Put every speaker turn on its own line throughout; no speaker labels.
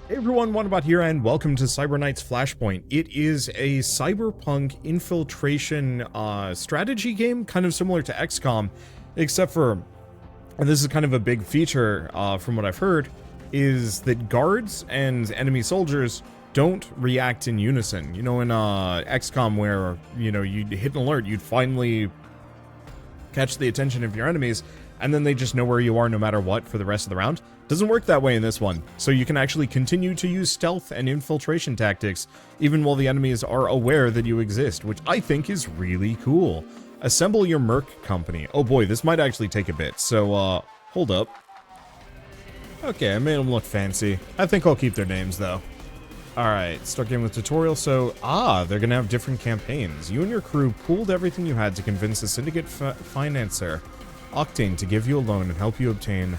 Hey everyone, Wanderbot here, and welcome to Cyber Knight's Flashpoint. It is a cyberpunk infiltration strategy game, kind of similar to XCOM, except for, and this is kind of a big feature from what I've heard, is that guards and enemy soldiers don't react in unison. You know, in XCOM where, you know, you'd hit an alert, you'd finally catch the attention of your enemies, and then they just know where you are no matter what for the rest of the round. Doesn't work that way in this one, so you can actually continue to use stealth and infiltration tactics even while the enemies are aware that you exist, which I think is really cool. Assemble your merc company. Oh boy, this might actually take a bit, so hold up. Okay, I made them look fancy. I think I'll keep their names though. Alright, start game with tutorial. So, they're gonna have different campaigns. You and your crew pooled everything you had to convince the syndicate financier, Octane, to give you a loan and help you obtain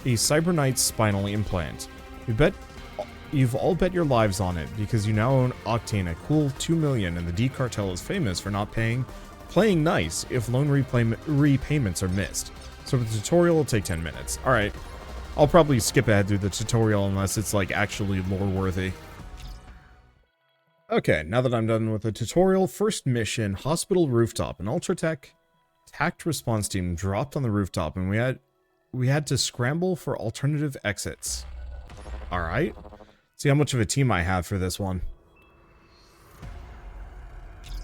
a Cyber Knight's spinal implant. You've all bet your lives on it because you now own Octane, a cool 2 million, and the D cartel is famous for not playing nice if loan repayments are missed. So the tutorial will take 10 minutes. Alright, I'll probably skip ahead through the tutorial unless it's like actually lore worthy. Okay, now that I'm done with the tutorial, first mission, Hospital Rooftop. An Ultratech TACT response team dropped on the rooftop and we had to scramble for alternative exits. Alright. See how much of a team I have for this one.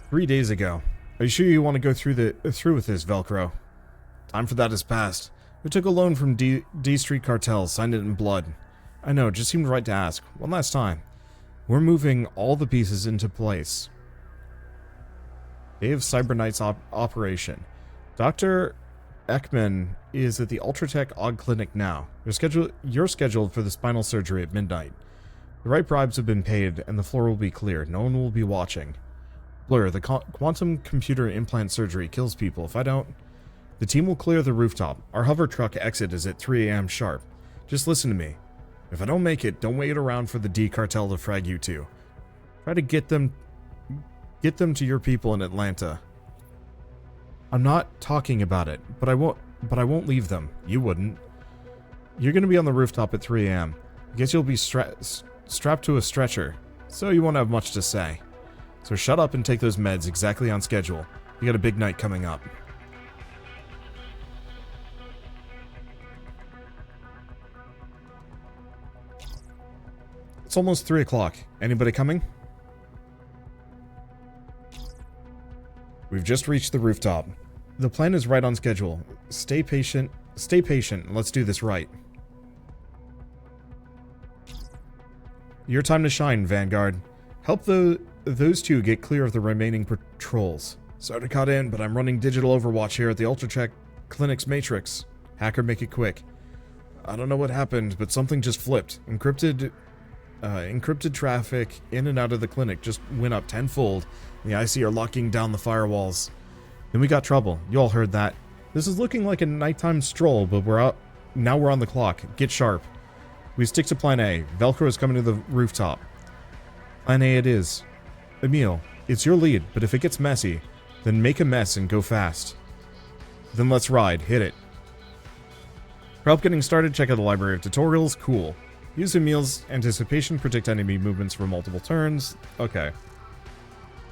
3 days ago. Are you sure you want to go through with this, Velcro? Time for that has passed. We took a loan from D Street Cartel, signed it in blood. I know, it just seemed right to ask. One last time. We're moving all the pieces into place. Day of Cyber Knight's operation. Dr. Ekman is at the Ultratech Odd Clinic now. You're scheduled for the spinal surgery at midnight. The right bribes have been paid, and the floor will be cleared. No one will be watching. Blur, the quantum computer implant surgery kills people. If I don't... The team will clear the rooftop. Our hover truck exit is at 3 a.m. sharp. Just listen to me. If I don't make it, don't wait around for the D cartel to frag you two. Try to get them to your people in Atlanta. I'm not talking about it, but I won't leave them. You wouldn't. You're going to be on the rooftop at 3 a.m. I guess you'll be strapped to a stretcher, so you won't have much to say. So shut up and take those meds exactly on schedule. You got a big night coming up. It's almost 3 o'clock. Anybody coming? We've just reached the rooftop. The plan is right on schedule. Stay patient. Stay patient. Let's do this right. Your time to shine, Vanguard. Help those two get clear of the remaining patrols. Sorry to cut in, but I'm running digital overwatch here at the Ultratech Clinic's Matrix. Hacker, make it quick. I don't know what happened, but something just flipped. Encrypted traffic in and out of the clinic just went up tenfold. The IC are locking down the firewalls. Then we got trouble. You all heard that. This is looking like a nighttime stroll, but now we're on the clock. Get sharp. We stick to plan A. Velcro is coming to the rooftop. Plan A it is. Emil, it's your lead, but if it gets messy, then make a mess and go fast. Then let's ride. Hit it. For help getting started, check out the library of tutorials. Cool. Use Emil's anticipation, predict enemy movements for multiple turns. Okay.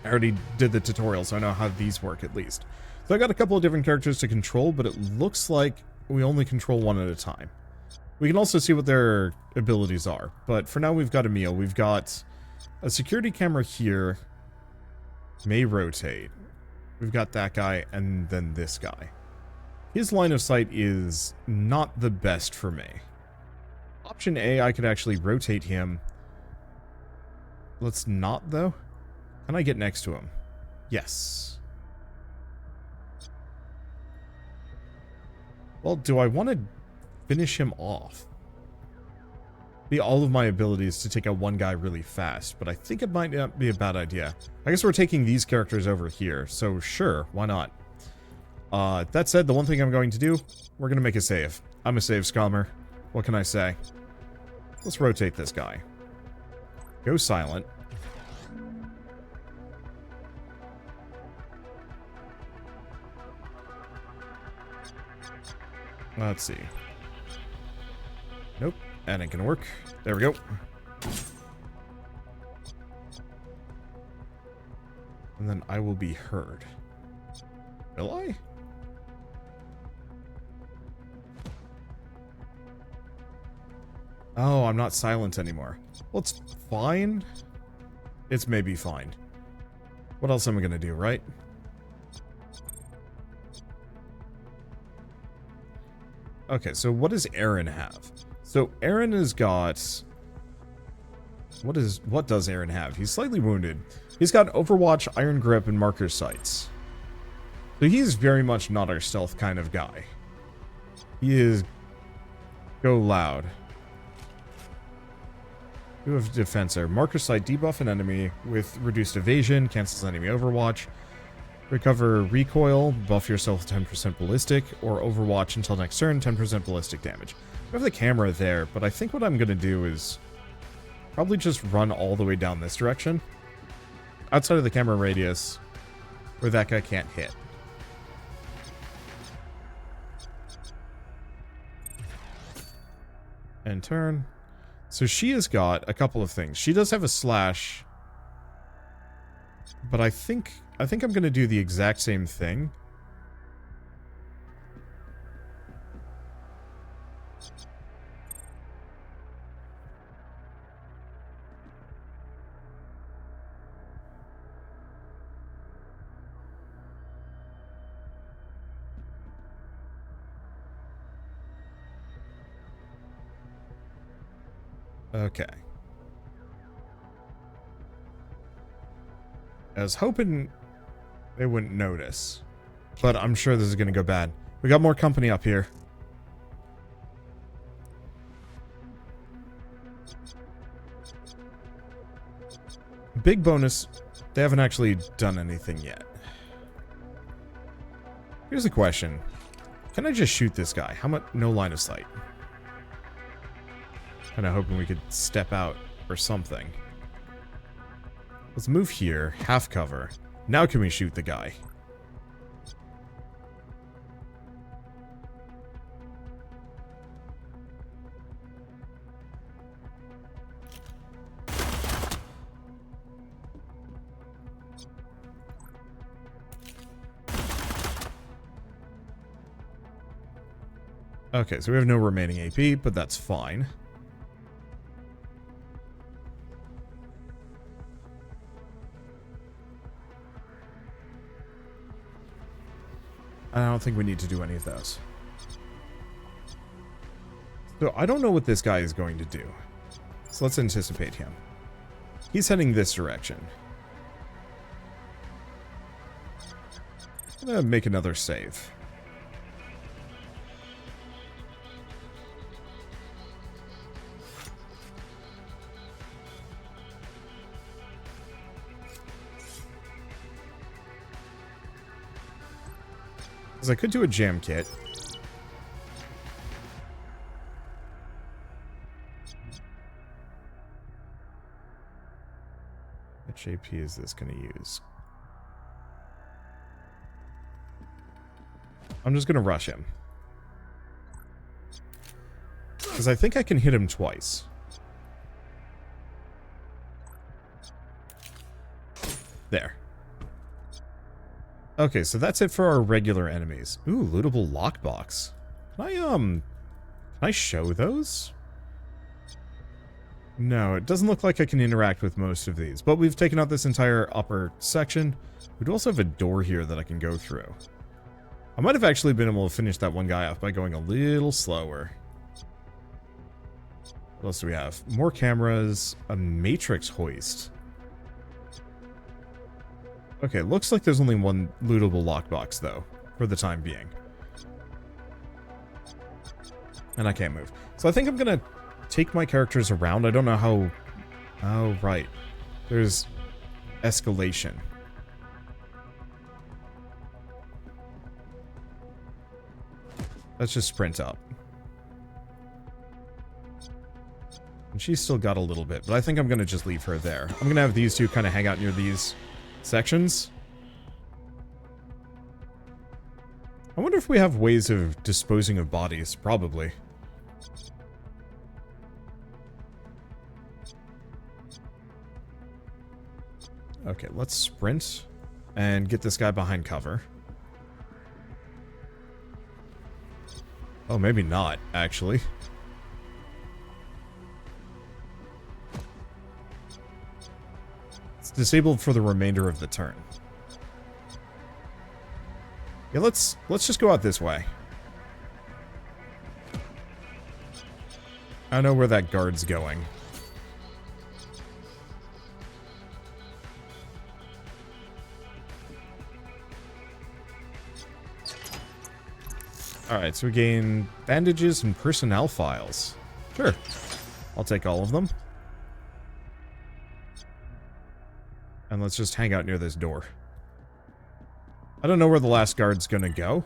I already did the tutorial, so I know how these work at least. So I got a couple of different characters to control, but it looks like we only control one at a time. We can also see what their abilities are, but for now we've got Emil. We've got a security camera here. May rotate. We've got that guy, and then this guy. His line of sight is not the best for me. Option A, I could actually rotate him. Let's not, though. Can I get next to him? Yes. Well, do I want to finish him off? Be all of my abilities to take out one guy really fast, but I think it might not be a bad idea. I guess we're taking these characters over here, so sure, why not? That said, the one thing I'm going to do, we're going to make a save. I'm a save scummer. What can I say? Let's rotate this guy. Go silent. Let's see. Nope, that ain't gonna work. There we go. And then I will be heard. Will I? Oh, I'm not silent anymore. Well, it's fine. It's maybe fine. What else am I gonna do, right? Okay, so what does Aaron have? So Aaron has got... What does Aaron have? He's slightly wounded. He's got Overwatch, Iron Grip, and Marker Sights. So he's very much not our stealth kind of guy. He is... Go loud. You have Defensor. Marker Sight, debuff an enemy with reduced evasion, cancels enemy Overwatch. Recover recoil, buff yourself 10% ballistic, or Overwatch until next turn, 10% ballistic damage. I have the camera there, but I think what I'm going to do is probably just run all the way down this direction. Outside of the camera radius, where that guy can't hit. And turn. So she has got a couple of things. She does have a slash, but I think I'm going to do the exact same thing. Okay. I was hoping they wouldn't notice, but I'm sure this is going to go bad. We got more company up here. Big bonus, they haven't actually done anything yet. Here's a question. Can I just shoot this guy? How much? No line of sight. Kind of hoping we could step out or something. Let's move here. Half cover. Now can we shoot the guy? Okay, so we have no remaining AP, but that's fine. I don't think we need to do any of those. So I don't know what this guy is going to do. So let's anticipate him. He's heading this direction. I'm gonna make another save. Because I could do a jam kit. Which AP is this going to use? I'm just going to rush him. Because I think I can hit him twice. There. Okay, so that's it for our regular enemies. Ooh, lootable lockbox. Can I show those? No, it doesn't look like I can interact with most of these, but we've taken out this entire upper section. We do also have a door here that I can go through. I might have actually been able to finish that one guy off by going a little slower. What else do we have? More cameras, a matrix hoist. Okay, looks like there's only one lootable lockbox, though, for the time being. And I can't move. So I think I'm going to take my characters around. I don't know how... Oh, right. There's escalation. Let's just sprint up. And she's still got a little bit, but I think I'm going to just leave her there. I'm going to have these two kind of hang out near these sections. I wonder if we have ways of disposing of bodies. Probably. Okay, let's sprint and get this guy behind cover. Oh, maybe not, actually. It's disabled for the remainder of the turn. Yeah, let's just go out this way. I don't know where that guard's going. Alright, so we gain bandages and personnel files. Sure. I'll take all of them. And let's just hang out near this door. I don't know where the last guard's gonna go,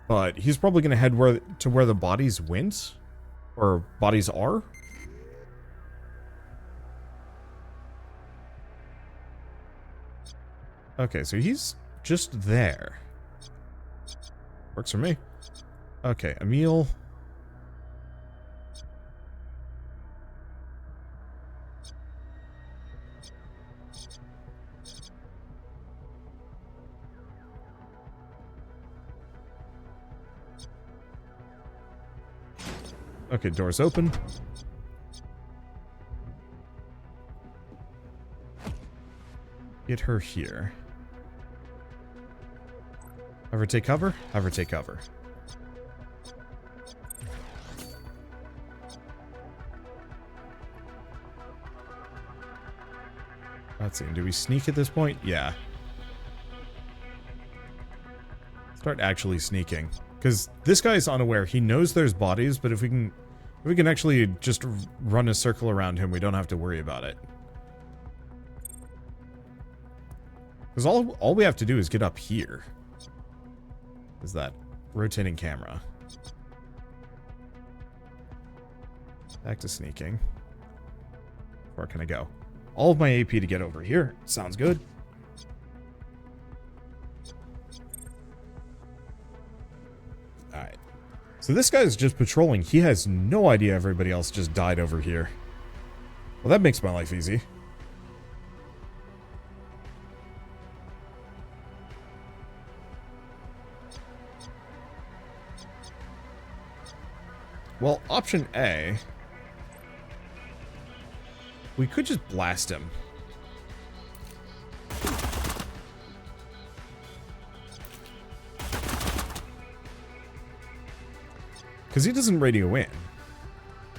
but he's probably gonna head to where the bodies went. Or bodies are. Okay, so he's just there. Works for me. Okay, Emil. Okay, door's open. Get her here. Have her take cover? Have her take cover. Let's see, do we sneak at this point? Yeah. Start actually sneaking. Because this guy is unaware. He knows there's bodies, but if we can actually just run a circle around him, we don't have to worry about it. Because all we have to do is get up here. Is that rotating camera. Back to sneaking. Where can I go? All of my AP to get over here. Sounds good. Alright. So this guy is just patrolling. He has no idea everybody else just died over here. Well, that makes my life easy. Well, option A... we could just blast him. Because he doesn't radio in.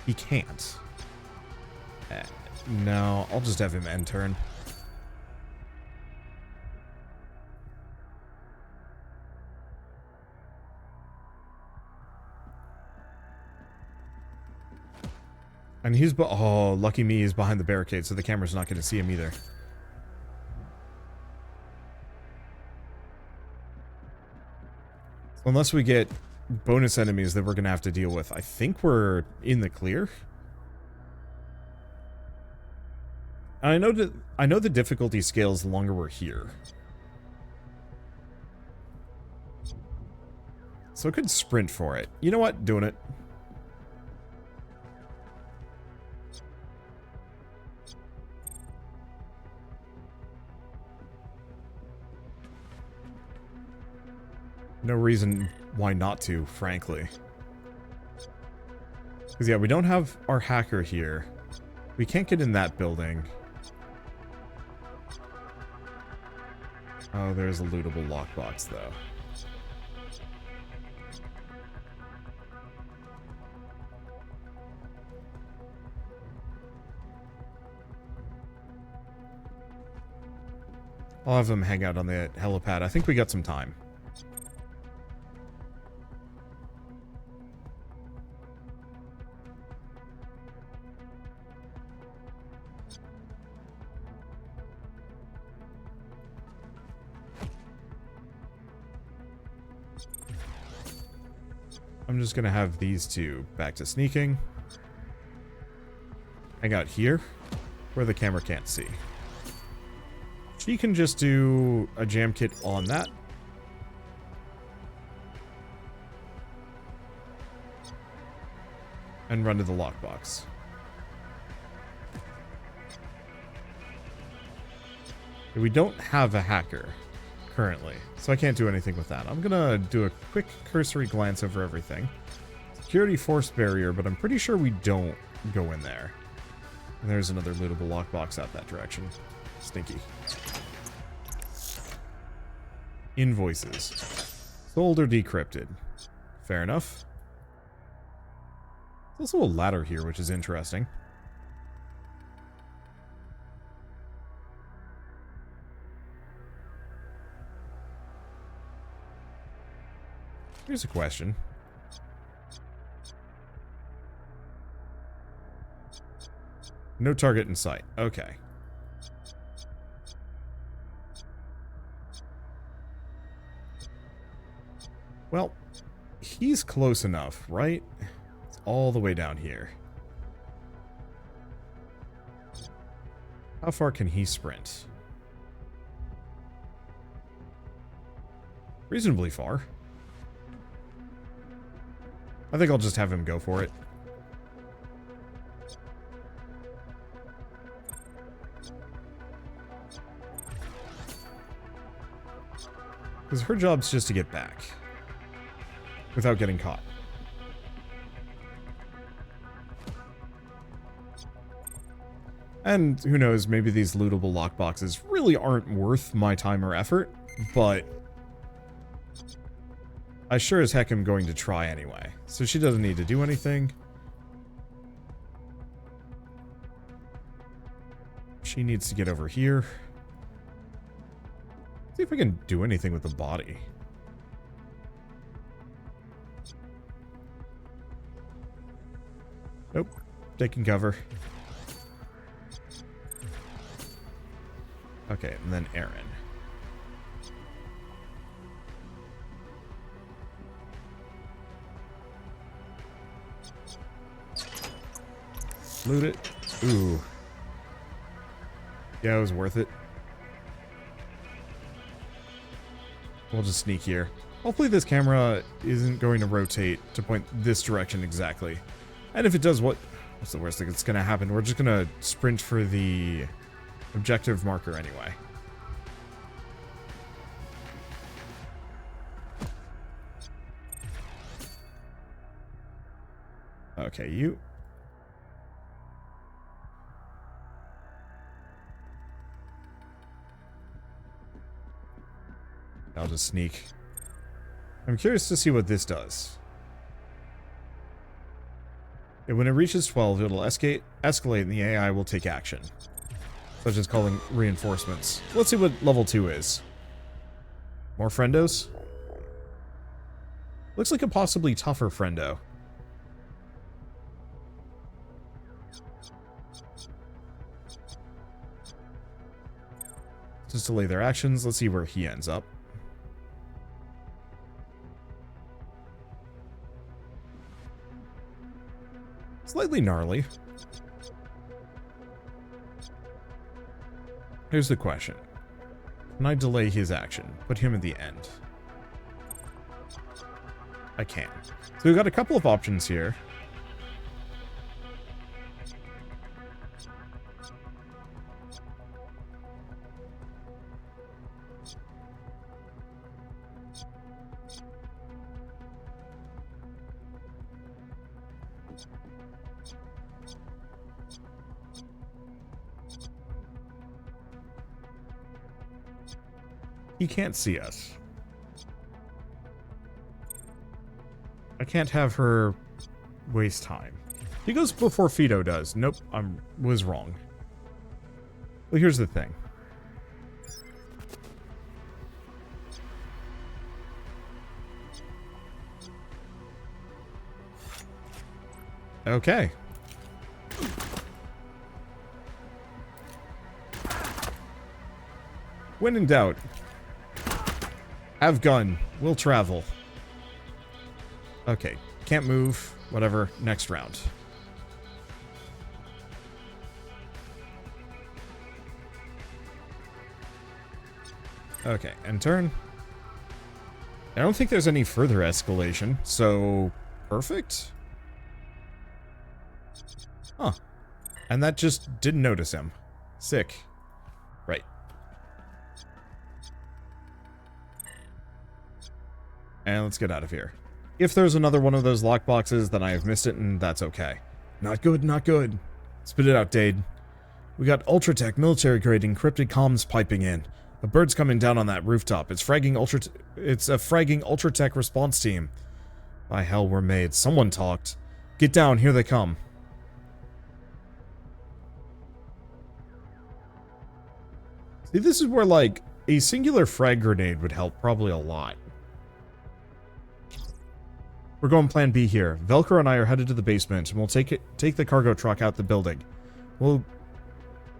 He can't. No, I'll just have him end turn. And he's... oh, lucky me, he's behind the barricade, so the camera's not going to see him either. So unless we get bonus enemies that we're going to have to deal with, I think we're in the clear. And I know the difficulty scales the longer we're here. So I could sprint for it. You know what? Doing it. No reason why not to, frankly. Because, yeah, we don't have our hacker here. We can't get in that building. Oh, there's a lootable lockbox, though. I'll have them hang out on the helipad. I think we got some time. I'm just going to have these two back to sneaking. Hang out here, where the camera can't see. She can just do a jam kit on that. And run to the lockbox. We don't have a hacker currently, so I can't do anything with that. I'm gonna do a quick cursory glance over everything. Security force barrier, but I'm pretty sure we don't go in there. And there's another lootable lockbox out that direction. Stinky. Invoices. Sold or decrypted. Fair enough. There's also a ladder here, which is interesting. Here's a question. No target in sight. Okay. Well, he's close enough, right? It's all the way down here. How far can he sprint? Reasonably far. I think I'll just have him go for it. Because her job's just to get back. Without getting caught. And who knows, maybe these lootable lockboxes really aren't worth my time or effort, but I sure as heck am going to try anyway. So she doesn't need to do anything. She needs to get over here. See if I can do anything with the body. Nope. Taking cover. Okay, and then Aaron. Loot it. Ooh. Yeah, it was worth it. We'll just sneak here. Hopefully this camera isn't going to rotate to point this direction exactly. And if it does, what's the worst thing that's going to happen? We're just going to sprint for the objective marker anyway. Okay, you. I'll just sneak. I'm curious to see what this does. When it reaches 12, it'll escalate and the AI will take action. Such as calling reinforcements. Let's see what level 2 is. More friendos? Looks like a possibly tougher friendo. Just delay their actions. Let's see where he ends up. Slightly gnarly. Here's the question. Can I delay his action? Put him at the end. I can. So we've got a couple of options here. He can't see us. I can't have her waste time. He goes before Fido does. Nope, I was wrong. Well, here's the thing. Okay. When in doubt, have gun. We'll travel. Okay. Can't move. Whatever. Next round. Okay. End turn. I don't think there's any further escalation. So, perfect? Huh. And that just didn't notice him. Sick. Right. And let's get out of here. If there's another one of those lockboxes, then I have missed it, and that's okay. Not good, not good. Spit it out, Dade. We got Ultratech military-grade encrypted comms piping in. A bird's coming down on that rooftop. It's a fragging Ultratech response team. By hell, we're made. Someone talked. Get down, here they come. See, this is where, like, a singular frag grenade would help probably a lot. We're going plan B here. Velcro and I are headed to the basement, and we'll take the cargo truck out the building. We'll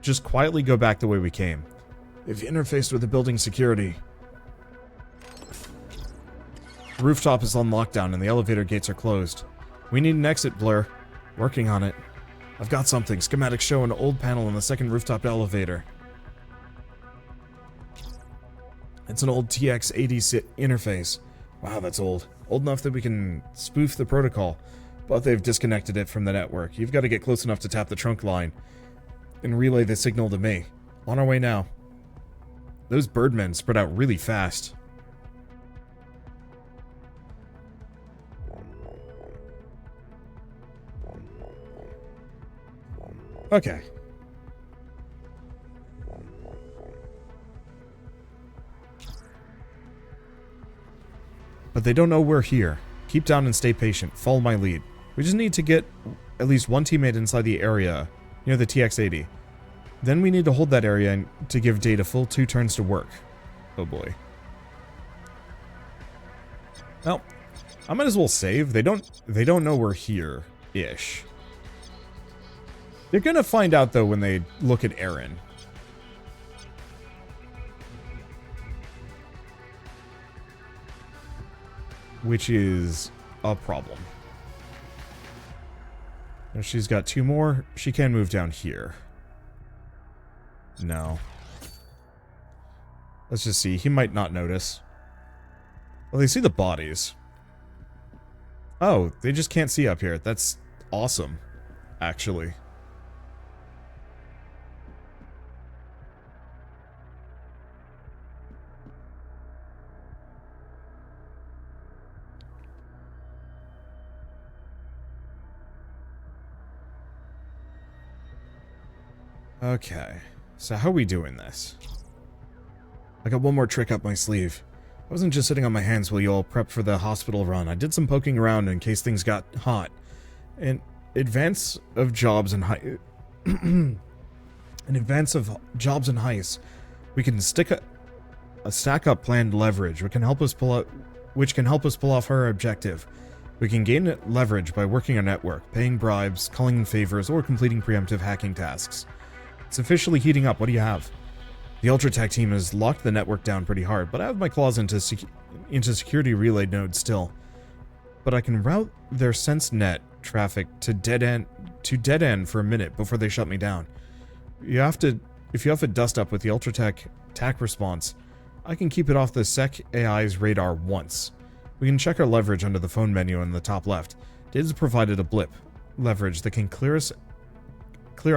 just quietly go back the way we came. They've interfaced with the building security. The rooftop is on lockdown, and the elevator gates are closed. We need an exit, Blur. Working on it. I've got something. Schematics show an old panel in the second rooftop elevator. It's an old TX-80 interface. Wow, that's old. Old enough that we can spoof the protocol, but they've disconnected it from the network. You've got to get close enough to tap the trunk line and relay the signal to me. On our way now. Those birdmen spread out really fast. Okay. But they don't know we're here. Keep down and stay patient. Follow my lead. We just need to get at least one teammate inside the area near the TX-80. Then we need to hold that area to give Dade a full 2 turns to work. Oh boy. Well, I might as well save. They don't know we're here-ish. They're gonna find out though when they look at Aaron. Which is a problem. If she's got 2 more, she can move down here. No. Let's just see. He might not notice. Well, they see the bodies. Oh, they just can't see up here. That's awesome, actually. Okay, so how are we doing this? I got one more trick up my sleeve. I wasn't just sitting on my hands while you all prepped for the hospital run. I did some poking around in case things got hot. In advance of jobs and heists, we can stick a stack up planned leverage, which can help us pull off our objective. We can gain leverage by working our network, paying bribes, calling in favors, or completing preemptive hacking tasks. It's officially heating up. What do you have? The Ultratech team has locked the network down pretty hard, but I have my claws into security relay nodes still. But I can route their SenseNet traffic to dead end for a minute before they shut me down. If you have to dust up with the Ultratech TAC response, I can keep it off the Sec AI's radar once. We can check our leverage under the phone menu in the top left. Did has provided a blip leverage that can clear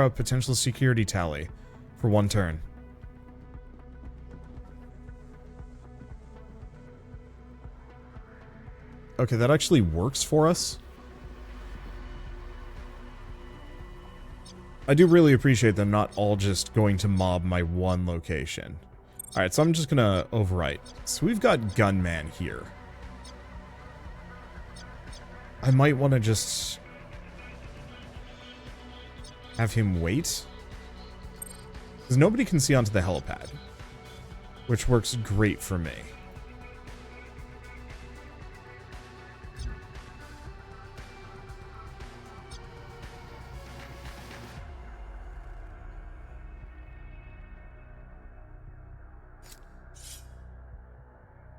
out potential security tally for 1 turn. Okay, that actually works for us. I do really appreciate them not all just going to mob my one location. Alright, so I'm just gonna overwrite. So we've got Gunman here. I might want to just have him wait. Because nobody can see onto the helipad. Which works great for me.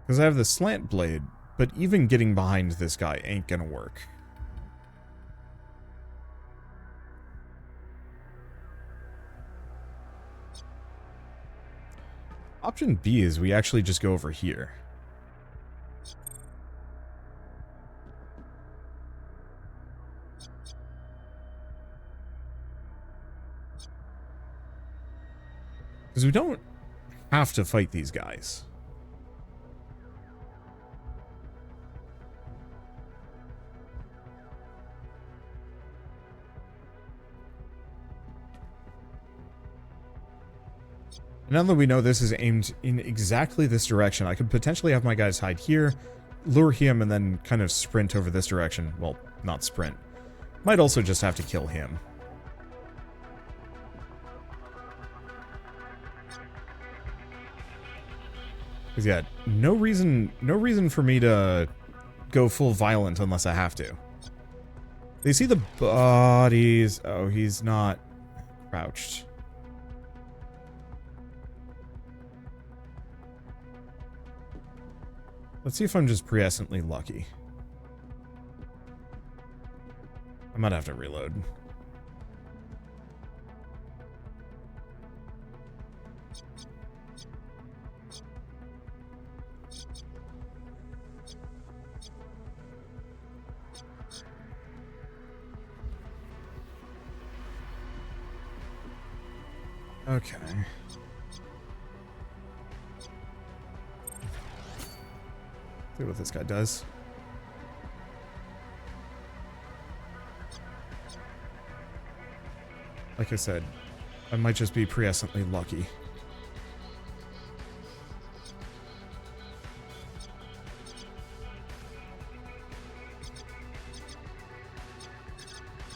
Because I have the slant blade, but even getting behind this guy ain't gonna work. Option B is we actually just go over here. Because we don't have to fight these guys. Now that we know this is aimed in exactly this direction, I could potentially have my guys hide here, lure him, and then kind of sprint over this direction. Well, not sprint. Might also just have to kill him. Because yeah, no reason for me to go full violent unless I have to. They see the bodies. Oh, he's not crouched. Let's see if I'm just presciently lucky. I might have to reload. Okay. See what this guy does. Like I said, I might just be presciently lucky.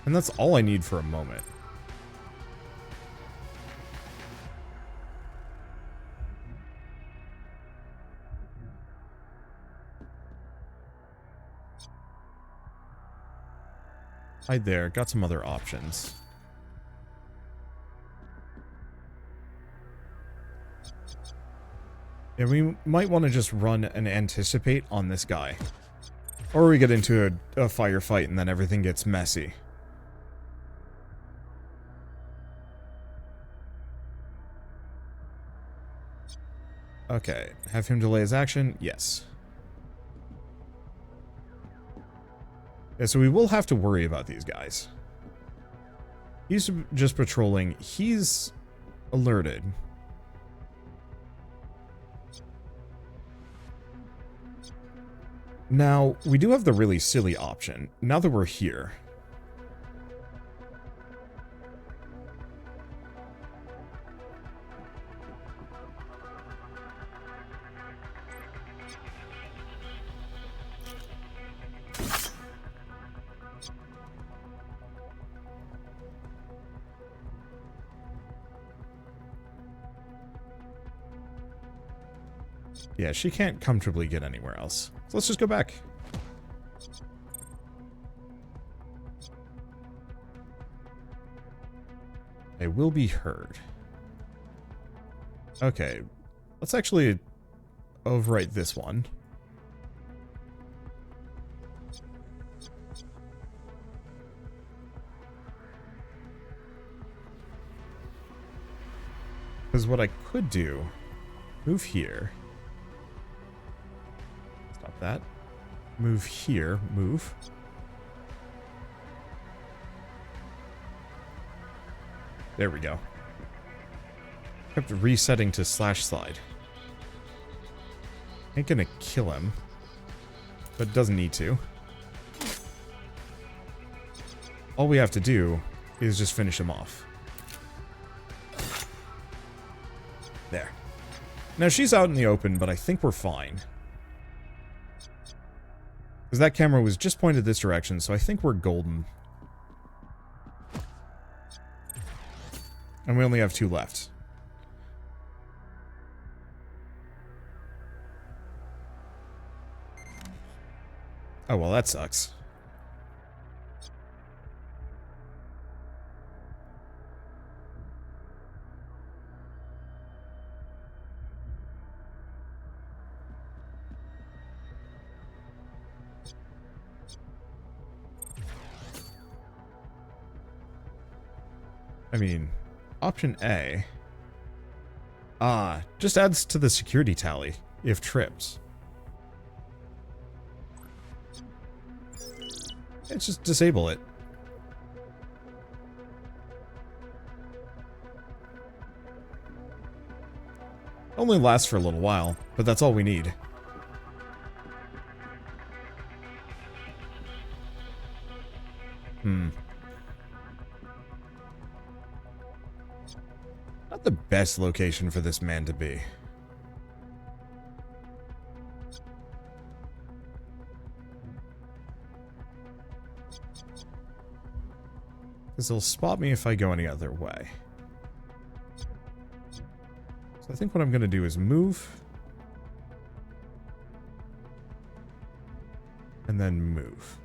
And that's all I need for a moment. Hide there. Got some other options. Yeah, we might want to just run and anticipate on this guy. Or we get into a firefight and then everything gets messy. Okay, have him delay his action? Yes. Yeah, so we will have to worry about these guys. He's just patrolling. He's alerted. Now, we do have the really silly option. Now that we're here. Yeah, she can't comfortably get anywhere else. So let's just go back. They will be heard. Okay, let's actually overwrite this one. Because what I could do, move here. That. Move here. Move. There we go. Kept resetting to /slide. Ain't gonna kill him. But doesn't need to. All we have to do is just finish him off. There. Now she's out in the open, but I think we're fine. Because that camera was just pointed this direction, so I think we're golden. And we only have 2 left. Oh, well, that sucks. I mean, option A. Just adds to the security tally if tripped. Let's just disable it. Only lasts for a little while, but that's all we need. Not the best location for this man to be. Because he'll spot me if I go any other way. So I think what I'm going to do is move. And then move.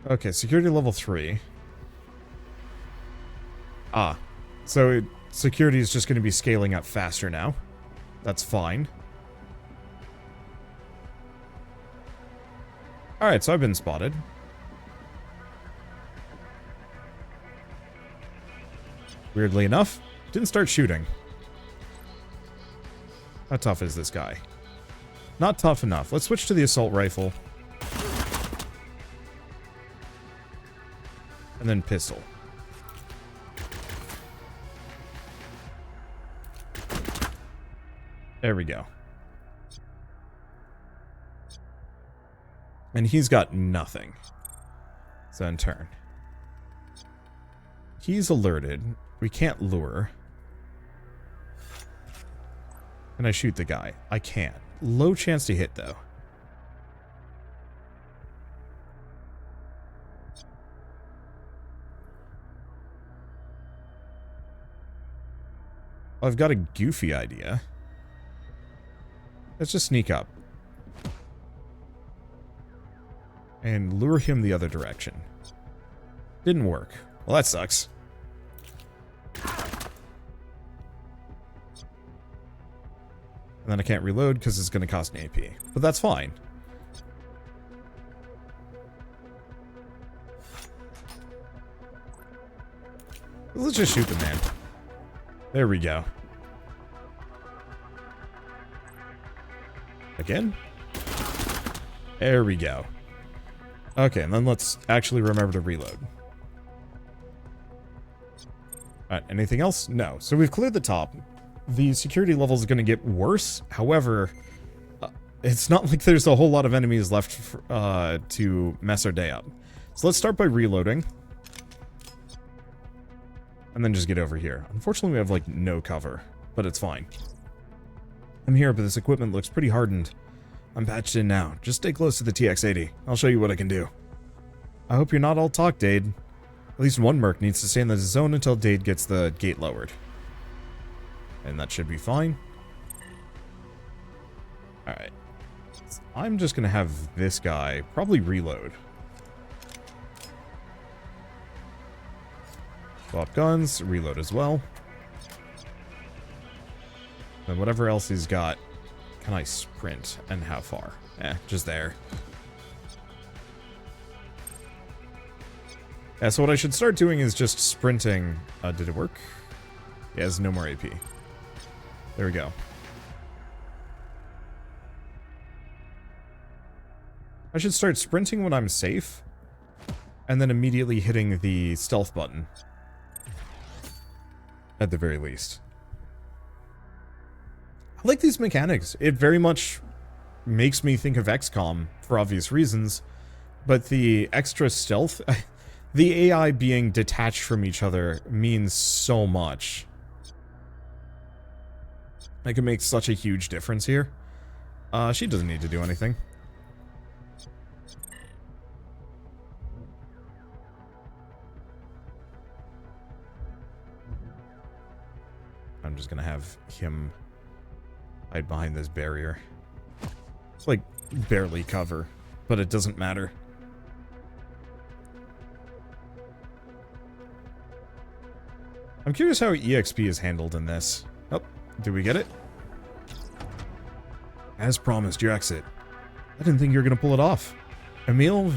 Okay, security level 3. Ah, so security is just going to be scaling up faster now. That's fine. Alright, so I've been spotted. Weirdly enough, didn't start shooting. How tough is this guy? Not tough enough. Let's switch to the assault rifle. And then pistol. There we go. And he's got nothing. So in turn. He's alerted. We can't lure. Can I shoot the guy? I can't. Low chance to hit, though. I've got a goofy idea. Let's just sneak up. And lure him the other direction. Didn't work. Well, that sucks. And then I can't reload because it's going to cost an AP. But that's fine. Let's just shoot the man. There we go. Again? There we go. Okay, and then let's actually remember to reload. Alright, anything else? No. So we've cleared the top. The security level is going to get worse. However, it's not like there's a whole lot of enemies left to mess our day up. So let's start by reloading. And then just get over here. Unfortunately, we have, like, no cover. But it's fine. I'm here, but this equipment looks pretty hardened. I'm patched in now. Just stay close to the TX-80. I'll show you what I can do. I hope you're not all talk, Dade. At least one merc needs to stay in the zone until Dade gets the gate lowered. And that should be fine. Alright. I'm just gonna have this guy probably reload. Swap guns, reload as well. And whatever else he's got, can I sprint? And how far? Just there. Yeah, so what I should start doing is just sprinting. Did it work? He has no more AP. There we go. I should start sprinting when I'm safe. And then immediately hitting the stealth button. At the very least. I like these mechanics. It very much makes me think of XCOM for obvious reasons. But the extra stealth... the AI being detached from each other means so much. It can make such a huge difference here. She doesn't need to do anything. I'm just gonna have him hide behind this barrier. It's like barely cover, but it doesn't matter. I'm curious how EXP is handled in this. Oh, did we get it? As promised, your exit. I didn't think you were going to pull it off. Emile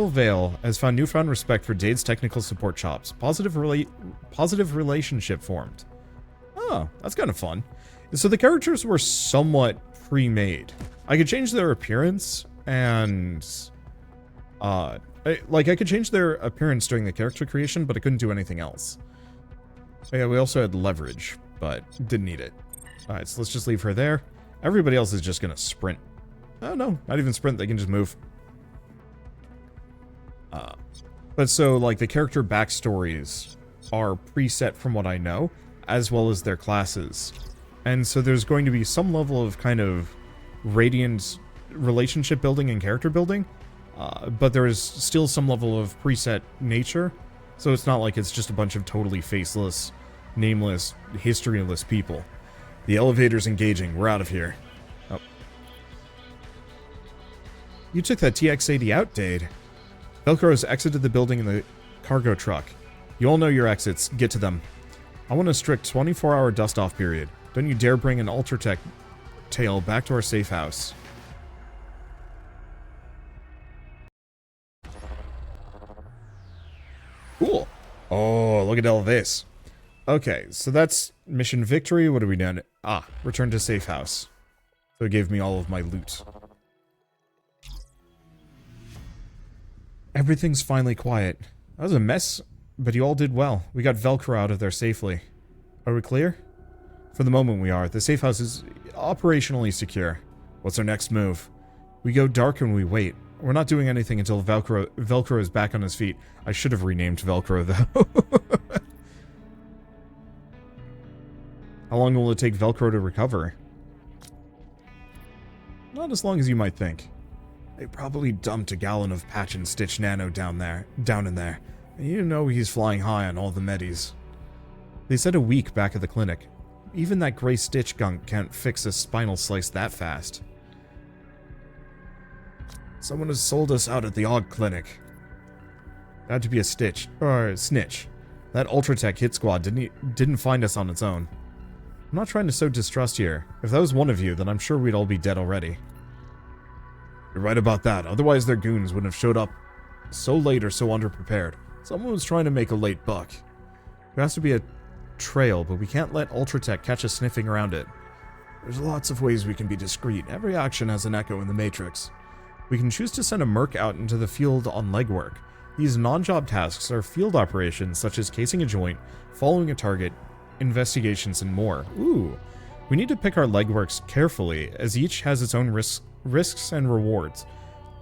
Vale has found newfound respect for Dade's technical support chops. Positive relationship formed. Oh, that's kind of fun. So the characters were somewhat pre-made. I could change their appearance and... I could change their appearance during the character creation, but I couldn't do anything else. Oh yeah, we also had leverage, but didn't need it. Alright, so let's just leave her there. Everybody else is just gonna sprint. Oh no, not even sprint, they can just move. But so, like, the character backstories are preset from what I know, as well as their classes. And so there's going to be some level of kind of radiant relationship building and character building, but there is still some level of preset nature, so it's not like it's just a bunch of totally faceless, nameless, historyless people. The elevator's engaging. We're out of here. Oh. You took that TX-80 out, Dade. Velcro has exited the building in the cargo truck. You all know your exits. Get to them. I want a strict 24-hour dust-off period. Don't you dare bring an Ultratech tail back to our safe house. Cool. Oh, look at all this. Okay, so that's mission victory. What are we doing? Ah, return to safe house. So it gave me all of my loot. Everything's finally quiet. That was a mess, but you all did well. We got Velcro out of there safely. Are we clear? For the moment we are. The safe house is operationally secure. What's our next move? We go dark and we wait. We're not doing anything until Velcro is back on his feet. I should have renamed Velcro, though. How long will it take Velcro to recover? Not as long as you might think. They probably dumped a gallon of patch and stitch nano down in there. And you know he's flying high on all the medis. They said a week back at the clinic. Even that gray stitch gunk can't fix a spinal slice that fast. Someone has sold us out at the AUG clinic. Had to be a snitch. That Ultratech hit squad didn't find us on its own. I'm not trying to sow distrust here. If that was one of you, then I'm sure we'd all be dead already. You're right about that. Otherwise their goons wouldn't have showed up so late or so underprepared. Someone was trying to make a late buck. There has to be a trail, but we can't let Ultratech catch us sniffing around it. There's lots of ways we can be discreet. Every action has an echo in the Matrix. We can choose to send a merc out into the field on legwork. These non-job tasks are field operations such as casing a joint, following a target, investigations, and more. Ooh. We need to pick our legworks carefully, as each has its own risks and rewards.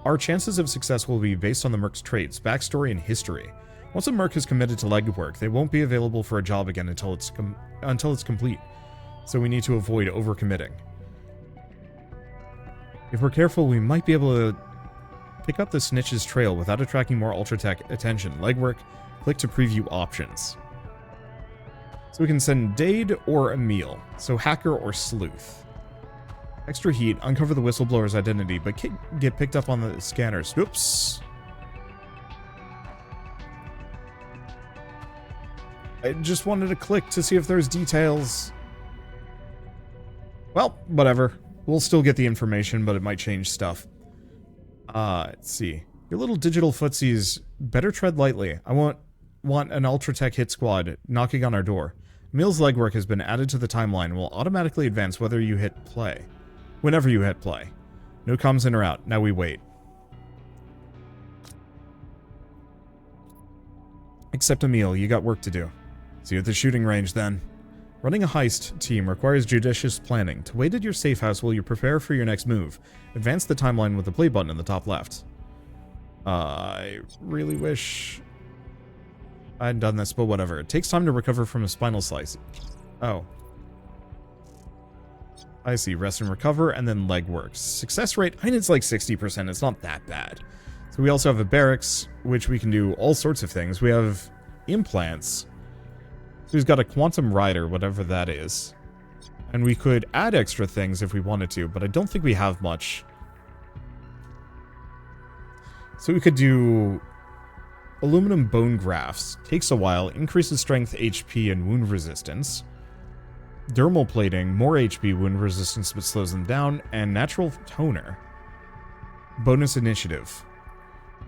Our chances of success will be based on the merc's traits, backstory, and history. Once a merc is committed to legwork, they won't be available for a job again until it's complete. So we need to avoid overcommitting. If we're careful, we might be able to pick up the snitch's trail without attracting more Ultratech attention. Legwork, click to preview options. So we can send Dade or Emil. So hacker or sleuth. Extra heat, uncover the whistleblower's identity, but get picked up on the scanners. Oops. I just wanted to click to see if there's details. Well, whatever. We'll still get the information, but it might change stuff. Let's see. Your little digital footsies better tread lightly. I want an Ultratech hit squad knocking on our door. Emil's legwork has been added to the timeline and will automatically advance whenever you hit play. No comms in or out. Now we wait. Except Emil, you got work to do. See you at the shooting range then. Running a heist team requires judicious planning. To wait at your safe house while you prepare for your next move. Advance the timeline with the play button in the top left. I really wish I hadn't done this, but whatever. It takes time to recover from a spinal slice. Oh. I see. Rest and recover, and then leg works. Success rate, I mean, it's like 60%. It's not that bad. So we also have a barracks, which we can do all sorts of things. We have implants. So he's got a quantum rider, whatever that is. And we could add extra things if we wanted to, but I don't think we have much. So we could do aluminum bone grafts. Takes a while, increases strength, HP, and wound resistance. Dermal plating, more HP, wound resistance, but slows them down. And natural toner. Bonus initiative.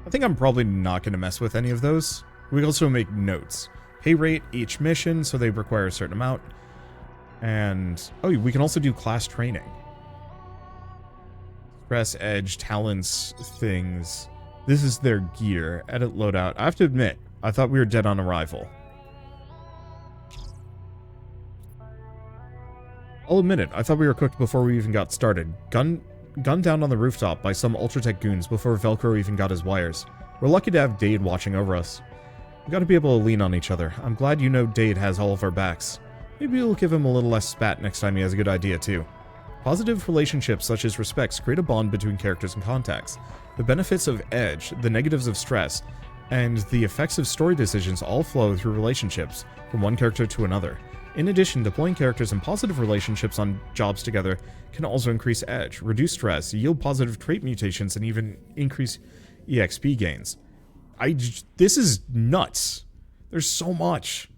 I think I'm probably not going to mess with any of those. We also make notes. Pay rate, each mission, so they require a certain amount. And, oh, we can also do class training. Press, edge, talents, things. This is their gear. Edit loadout. I have to admit, I thought we were dead on arrival. I'll admit it, I thought we were cooked before we even got started. Gunned down on the rooftop by some Ultratech goons before Velcro even got his wires. We're lucky to have Dade watching over us. We gotta be able to lean on each other. I'm glad you know Dade has all of our backs. Maybe we'll give him a little less spat next time he has a good idea, too. Positive relationships such as respects create a bond between characters and contacts. The benefits of edge, the negatives of stress, and the effects of story decisions all flow through relationships from one character to another. In addition, deploying characters in positive relationships on jobs together can also increase edge, reduce stress, yield positive trait mutations, and even increase EXP gains. This is nuts. There's so much.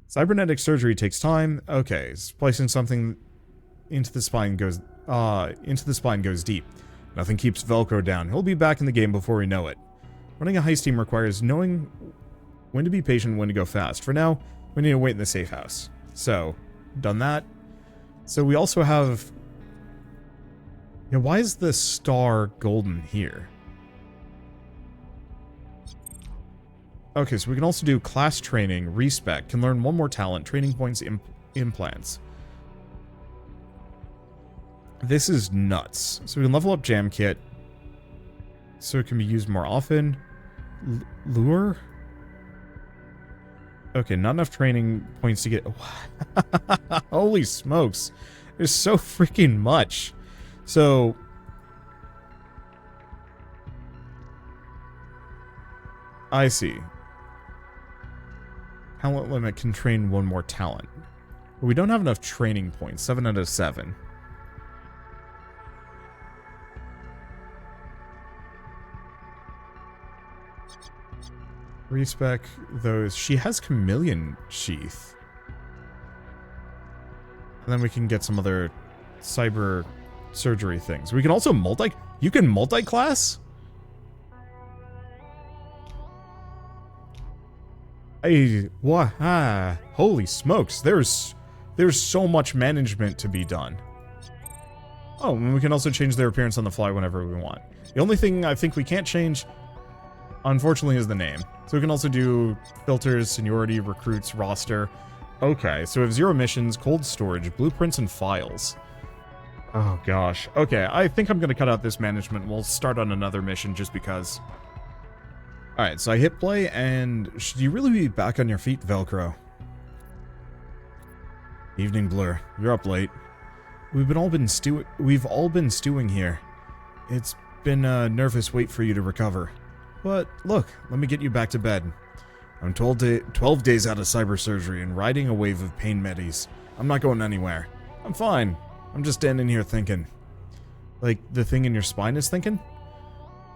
Cybernetic surgery takes time. Okay, splicing something into the spine goes deep. Nothing keeps Velcro down. He'll be back in the game before we know it. Running a heist team requires knowing when to be patient and when to go fast. For now, we need to wait in the safe house. So, done that. So we also have... Yeah, why is the star golden here? Okay, so we can also do class training, respec, can learn one more talent, training points, implants. This is nuts. So we can level up Jam Kit, so it can be used more often. Lure? Okay, not enough training points to get... Holy smokes. There's so freaking much. So... I see. Talent limit can train one more talent. But we don't have enough training points. 7 out of 7. Respec those. She has Chameleon Sheath. And then we can get some other cyber surgery things. We can also You can multi-class? Holy smokes. There's so much management to be done. Oh, and we can also change their appearance on the fly whenever we want. The only thing I think we can't change, unfortunately, is the name. So we can also do filters, seniority, recruits, roster. Okay, so we have 0 missions, cold storage, blueprints, and files. Oh gosh. Okay, I think I'm gonna cut out this management. We'll start on another mission just because. Alright, so I hit play, and should you really be back on your feet, Velcro? Evening, Blur. You're up late. We've all been stewing here. It's been a nervous wait for you to recover. But look, let me get you back to bed. I'm 12 days out of cyber surgery and riding a wave of pain medis. I'm not going anywhere. I'm fine. I'm just standing here thinking. Like the thing in your spine is thinking?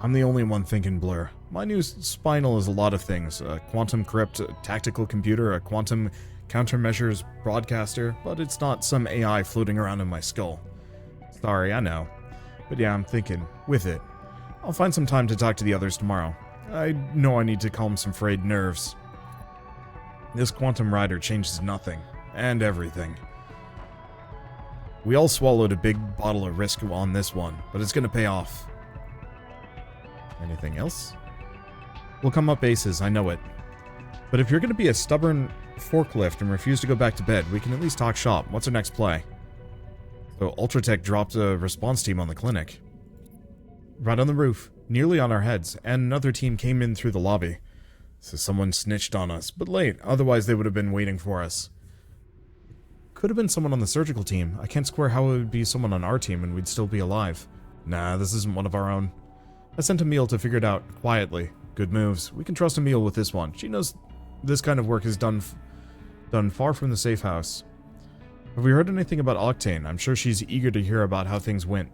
I'm the only one thinking, Blur. My new spinal is a lot of things. A quantum crypt, a tactical computer, a quantum countermeasures broadcaster, but it's not some AI floating around in my skull. Sorry, I know. But yeah, I'm thinking. With it. I'll find some time to talk to the others tomorrow. I know I need to calm some frayed nerves. This quantum rider changes nothing. And everything. We all swallowed a big bottle of risk on this one, but it's gonna pay off. Anything else? We'll come up aces, I know it. But if you're gonna be a stubborn forklift and refuse to go back to bed, we can at least talk shop. What's our next play? So Ultratech dropped a response team on the clinic. Right on the roof, nearly on our heads, and another team came in through the lobby. So someone snitched on us, but late, otherwise they would have been waiting for us. Could have been someone on the surgical team. I can't square how it would be someone on our team and we'd still be alive. Nah, this isn't one of our own. I sent Emil to figure it out, quietly. Good moves. We can trust Emil with this one. She knows this kind of work is done far from the safe house. Have we heard anything about Octane? I'm sure she's eager to hear about how things went.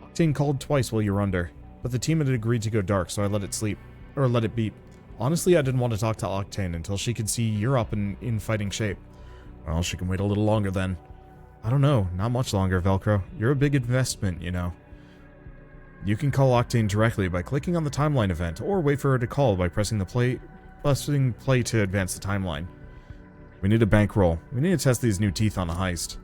Octane called twice while you were under, but the team had agreed to go dark, so I let it sleep. Or let it beep. Honestly, I didn't want to talk to Octane until she could see you're up and in fighting shape. Well, she can wait a little longer then. I don't know, not much longer, Velcro. You're a big investment, you know. You can call Octane directly by clicking on the timeline event, or wait for her to call by pressing play to advance the timeline. We need a bankroll. We need to test these new teeth on a heist.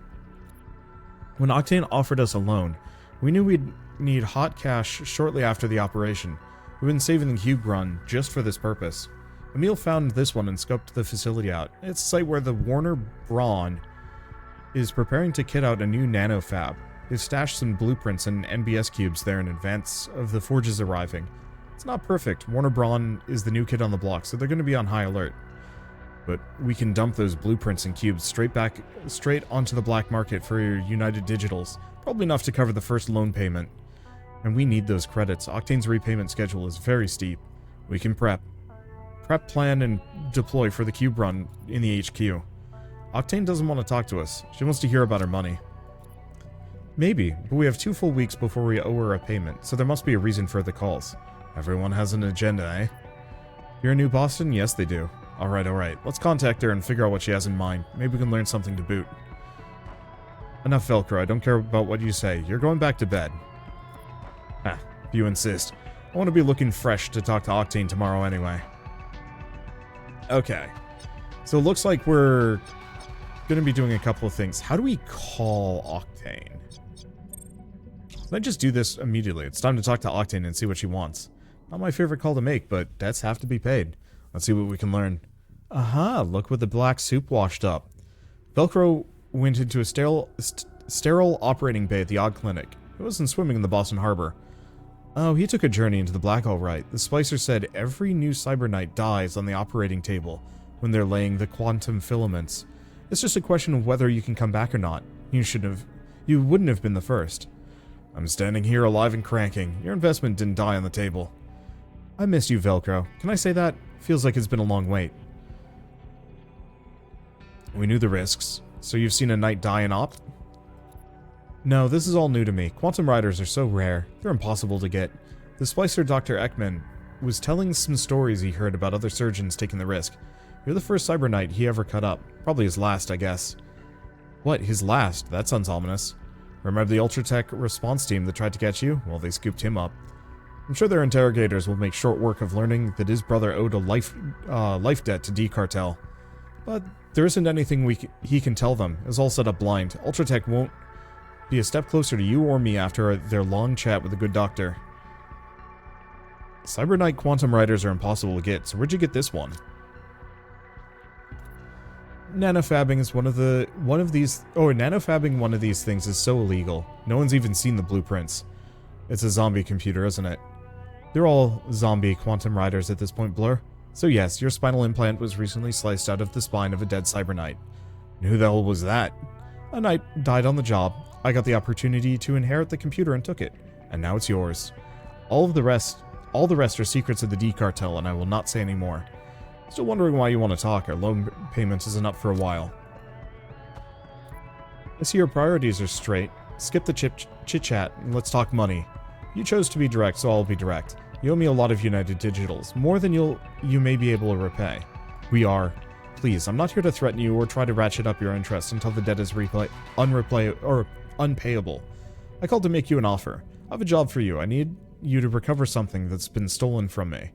When Octane offered us a loan, we knew we'd need hot cash shortly after the operation. We've been saving the Cube run just for this purpose. Emil found this one and scoped the facility out. It's a site where the Warner Braun is preparing to kit out a new nano fab. They've stashed some blueprints and NBS cubes there in advance of the forges arriving. It's not perfect. Warner Braun is the new kid on the block, so they're going to be on high alert. But we can dump those blueprints and cubes straight onto the black market for United Digitals. Probably enough to cover the first loan payment. And we need those credits. Octane's repayment schedule is very steep. We can prep, plan, and deploy for the cube run in the HQ. Octane doesn't want to talk to us. She wants to hear about her money. Maybe, but we have 2 full weeks before we owe her a payment, so there must be a reason for the calls. Everyone has an agenda, eh? You're in New Boston? Yes, they do. Alright. Let's contact her and figure out what she has in mind. Maybe we can learn something to boot. Enough Velcro, I don't care about what you say. You're going back to bed. Ah, if you insist. I want to be looking fresh to talk to Octane tomorrow anyway. Okay. So it looks like we're going to be doing a couple of things. How do we call Octane? Can I just do this immediately? It's time to talk to Octane and see what she wants. Not my favorite call to make, but debts have to be paid. Let's see what we can learn. Aha, look what the black soup washed up. Velcro went into a sterile operating bay at the Odd Clinic. He wasn't swimming in the Boston Harbor. Oh, he took a journey into the black all right. The Splicer said every new Cyber Knight dies on the operating table when they're laying the quantum filaments. It's just a question of whether you can come back or not. You wouldn't have been the first. I'm standing here alive and cranking. Your investment didn't die on the table. I missed you, Velcro. Can I say that? Feels like it's been a long wait. We knew the risks. So you've seen a knight die in op? No, this is all new to me. Quantum riders are so rare. They're impossible to get. The splicer Dr. Ekman was telling some stories he heard about other surgeons taking the risk. You're the first Cyber Knight he ever cut up. Probably his last, I guess. What, his last? That sounds ominous. Remember the Ultratech response team that tried to catch you? Well, they scooped him up. I'm sure their interrogators will make short work of learning that his brother owed a life debt to D-Cartel. But there isn't anything he can tell them. It's all set up blind. Ultratech won't be a step closer to you or me after their long chat with the good doctor. Cyber Knight quantum riders are impossible to get, so where'd you get this one? Nanofabbing is nanofabbing one of these things is so illegal. No one's even seen the blueprints. It's a zombie computer, isn't it? They're all zombie quantum riders at this point, Blur. So yes, your spinal implant was recently sliced out of the spine of a dead Cyber Knight. And who the hell was that? A knight died on the job. I got the opportunity to inherit the computer and took it. And now it's yours. All the rest are secrets of the D-Cartel, and I will not say any more. Still wondering why you want to talk. Our loan payments isn't up for a while. I see your priorities are straight. Skip the chit-chat and let's talk money. You chose to be direct, so I'll be direct. You owe me a lot of United Digitals, more than you may be able to repay. We are. Please, I'm not here to threaten you or try to ratchet up your interest until the debt is unpayable. I called to make you an offer. I have a job for you. I need you to recover something that's been stolen from me.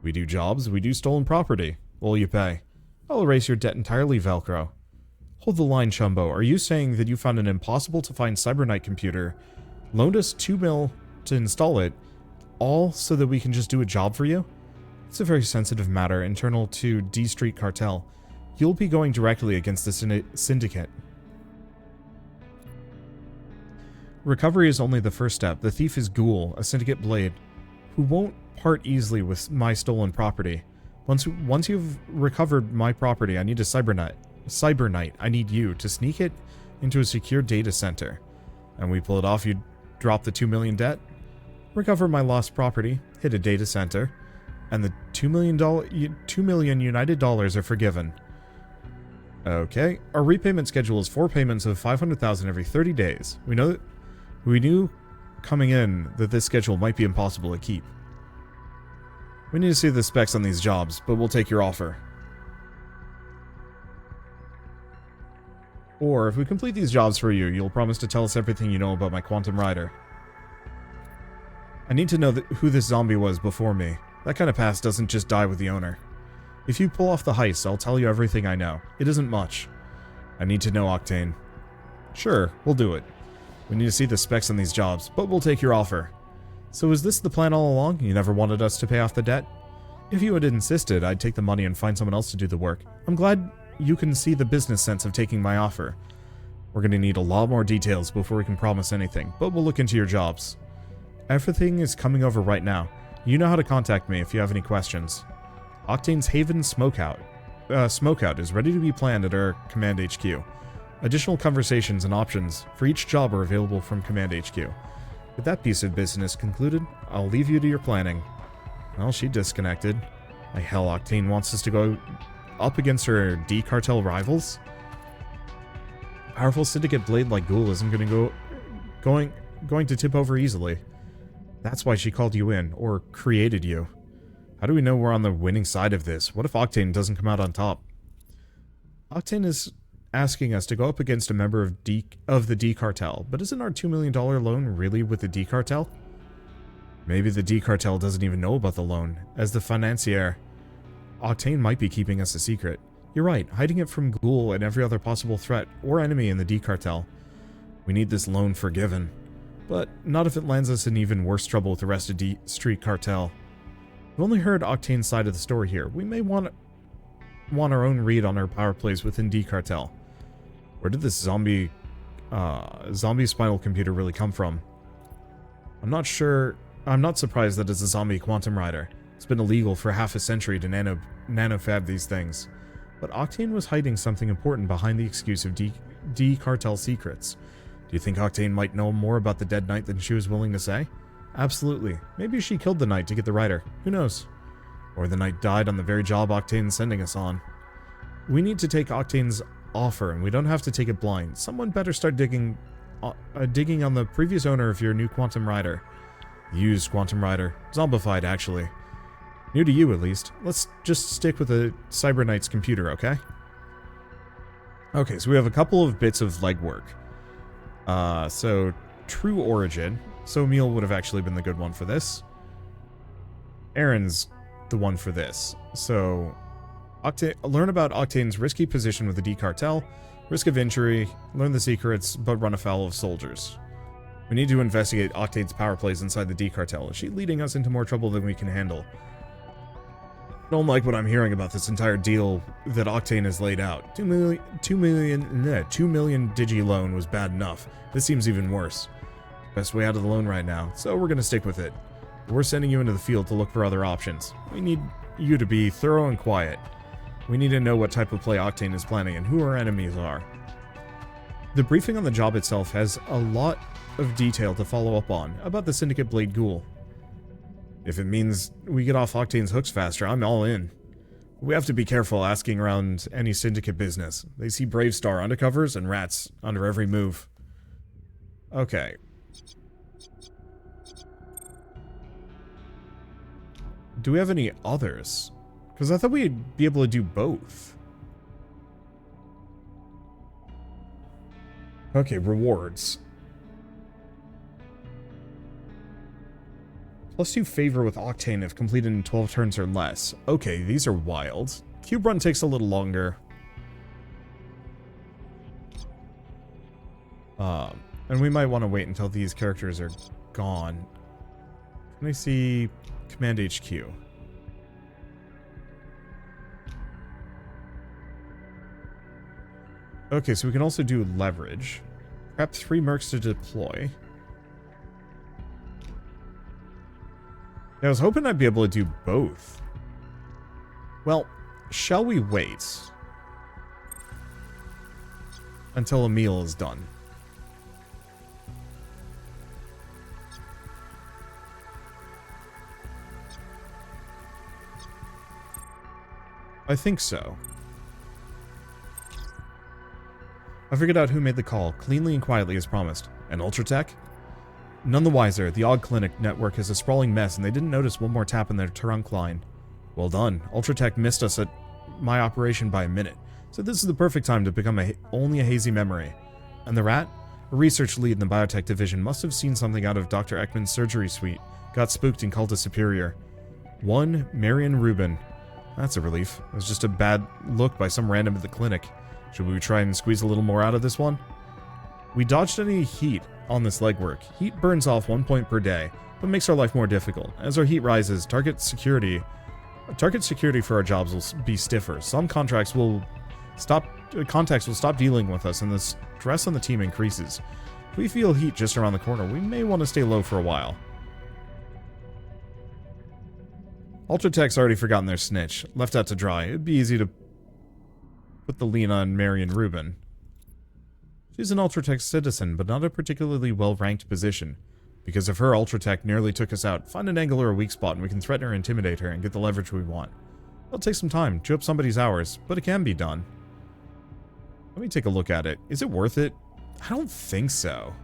We do jobs, we do stolen property. Will you pay? I'll erase your debt entirely, Velcro. Hold the line, Chumbo. Are you saying that you found an impossible-to-find Cyber Knight computer, loaned us $2 million to install it, all so that we can just do a job for you? It's a very sensitive matter internal to D Street Cartel. You'll be going directly against the syndicate. Recovery is only the first step. The thief is Ghoul, a syndicate blade, who won't part easily with my stolen property. Once you've recovered my property, I need a Cyber Knight. I need you to sneak it into a secure data center. And we pull it off, you drop the $2 million debt, recover my lost property, hit a data center, and the $2 million United dollars are forgiven. Okay, our repayment schedule is 4 payments of $500,000 every 30 days. We knew coming in that this schedule might be impossible to keep. We need to see the specs on these jobs, but we'll take your offer. Or, if we complete these jobs for you, you'll promise to tell us everything you know about my Quantum Rider. I need to know who this zombie was before me. That kind of past doesn't just die with the owner. If you pull off the heist, I'll tell you everything I know. It isn't much. I need to know, Octane. Sure, we'll do it. We need to see the specs on these jobs, but we'll take your offer. So is this the plan all along? You never wanted us to pay off the debt? If you had insisted, I'd take the money and find someone else to do the work. I'm glad you can see the business sense of taking my offer. We're going to need a lot more details before we can promise anything, but we'll look into your jobs. Everything is coming over right now. You know how to contact me if you have any questions. Octane's Haven Smokeout is ready to be planned at our Command HQ. Additional conversations and options for each job are available from Command HQ. With that piece of business concluded, I'll leave you to your planning. Well, she disconnected. Like hell, Octane wants us to go up against her D-Cartel rivals? A powerful syndicate blade like Ghoul isn't going to tip over easily. That's why she called you in, or created you. How do we know we're on the winning side of this? What if Octane doesn't come out on top? Octane is asking us to go up against a member of the D-Cartel, but isn't our $2 million loan really with the D-Cartel? Maybe the D-Cartel doesn't even know about the loan. As the financier, Octane might be keeping us a secret. You're right, hiding it from Ghoul and every other possible threat or enemy in the D-Cartel. We need this loan forgiven. But not if it lands us in even worse trouble with the rest of Street Cartel. We've only heard Octane's side of the story here. We may want our own read on our power plays within D-Cartel. Where did this zombie spinal computer really come from? I'm not sure. I'm not surprised that it's a zombie quantum rider. It's been illegal for half a century to nanofab these things. But Octane was hiding something important behind the excuse of D-Cartel secrets. Do you think Octane might know more about the dead knight than she was willing to say? Absolutely. Maybe she killed the knight to get the rider. Who knows? Or the knight died on the very job Octane's sending us on. We need to take Octane's offer, and we don't have to take it blind. Someone better start digging on the previous owner of your new quantum rider. Used quantum rider. Zombified, actually. New to you, at least. Let's just stick with the Cyber Knight's computer, okay? Okay, so we have a couple of bits of legwork. So, True Origin. So Emil would have actually been the good one for this. Aaron's the one for this. So, learn about Octane's risky position with the D-Cartel, risk of injury, learn the secrets, but run afoul of soldiers. We need to investigate Octane's power plays inside the D-Cartel. Is she leading us into more trouble than we can handle? I don't like what I'm hearing about this entire deal that Octane has laid out. 2 million digi loan was bad enough. This seems even worse. Best way out of the loan right now, so we're gonna stick with it. We're sending you into the field to look for other options. We need you to be thorough and quiet. We need to know what type of play Octane is planning and who our enemies are. The briefing on the job itself has a lot of detail to follow up on about the Syndicate Blade Ghoul. If it means we get off Octane's hooks faster, I'm all in. We have to be careful asking around any Syndicate business. They see Brave Star undercovers and rats under every move. Okay. Do we have any others? Because I thought we'd be able to do both. Okay, rewards. +2 favor with Octane if completed in 12 turns or less. Okay, these are wild. Cube run takes a little longer. And we might want to wait until these characters are gone. Can I see Command HQ? Okay, so we can also do leverage. Prep 3 mercs to deploy. I was hoping I'd be able to do both. Well, shall we wait until a meal is done? I think so. I figured out who made the call, cleanly and quietly as promised. An Ultratech? None the wiser, the Odd Clinic network is a sprawling mess and they didn't notice one more tap in their trunk line. Well done. Ultratech missed us at my operation by a minute, so this is the perfect time to become only a hazy memory. And the rat? A research lead in the biotech division must have seen something out of Dr. Ekman's surgery suite, got spooked and called a superior. 1 Marion Rubin. That's a relief. It was just a bad look by some random at the clinic. Should we try and squeeze a little more out of this one? We dodged any heat on this legwork. Heat burns off 1 point per day, but makes our life more difficult. As our heat rises, target security for our jobs will be stiffer. Some contacts will stop dealing with us, and the stress on the team increases. If we feel heat just around the corner, we may want to stay low for a while. Ultratech's already forgotten their snitch. Left out to dry. It'd be easy to put the lean on Marion Rubin. She's an Ultratech citizen, but not a particularly well-ranked position. Because of her, Ultratech nearly took us out. Find an angle or a weak spot and we can threaten or intimidate her and get the leverage we want. It'll take some time, chew up somebody's hours, but it can be done. Let me take a look at it. Is it worth it? I don't think so.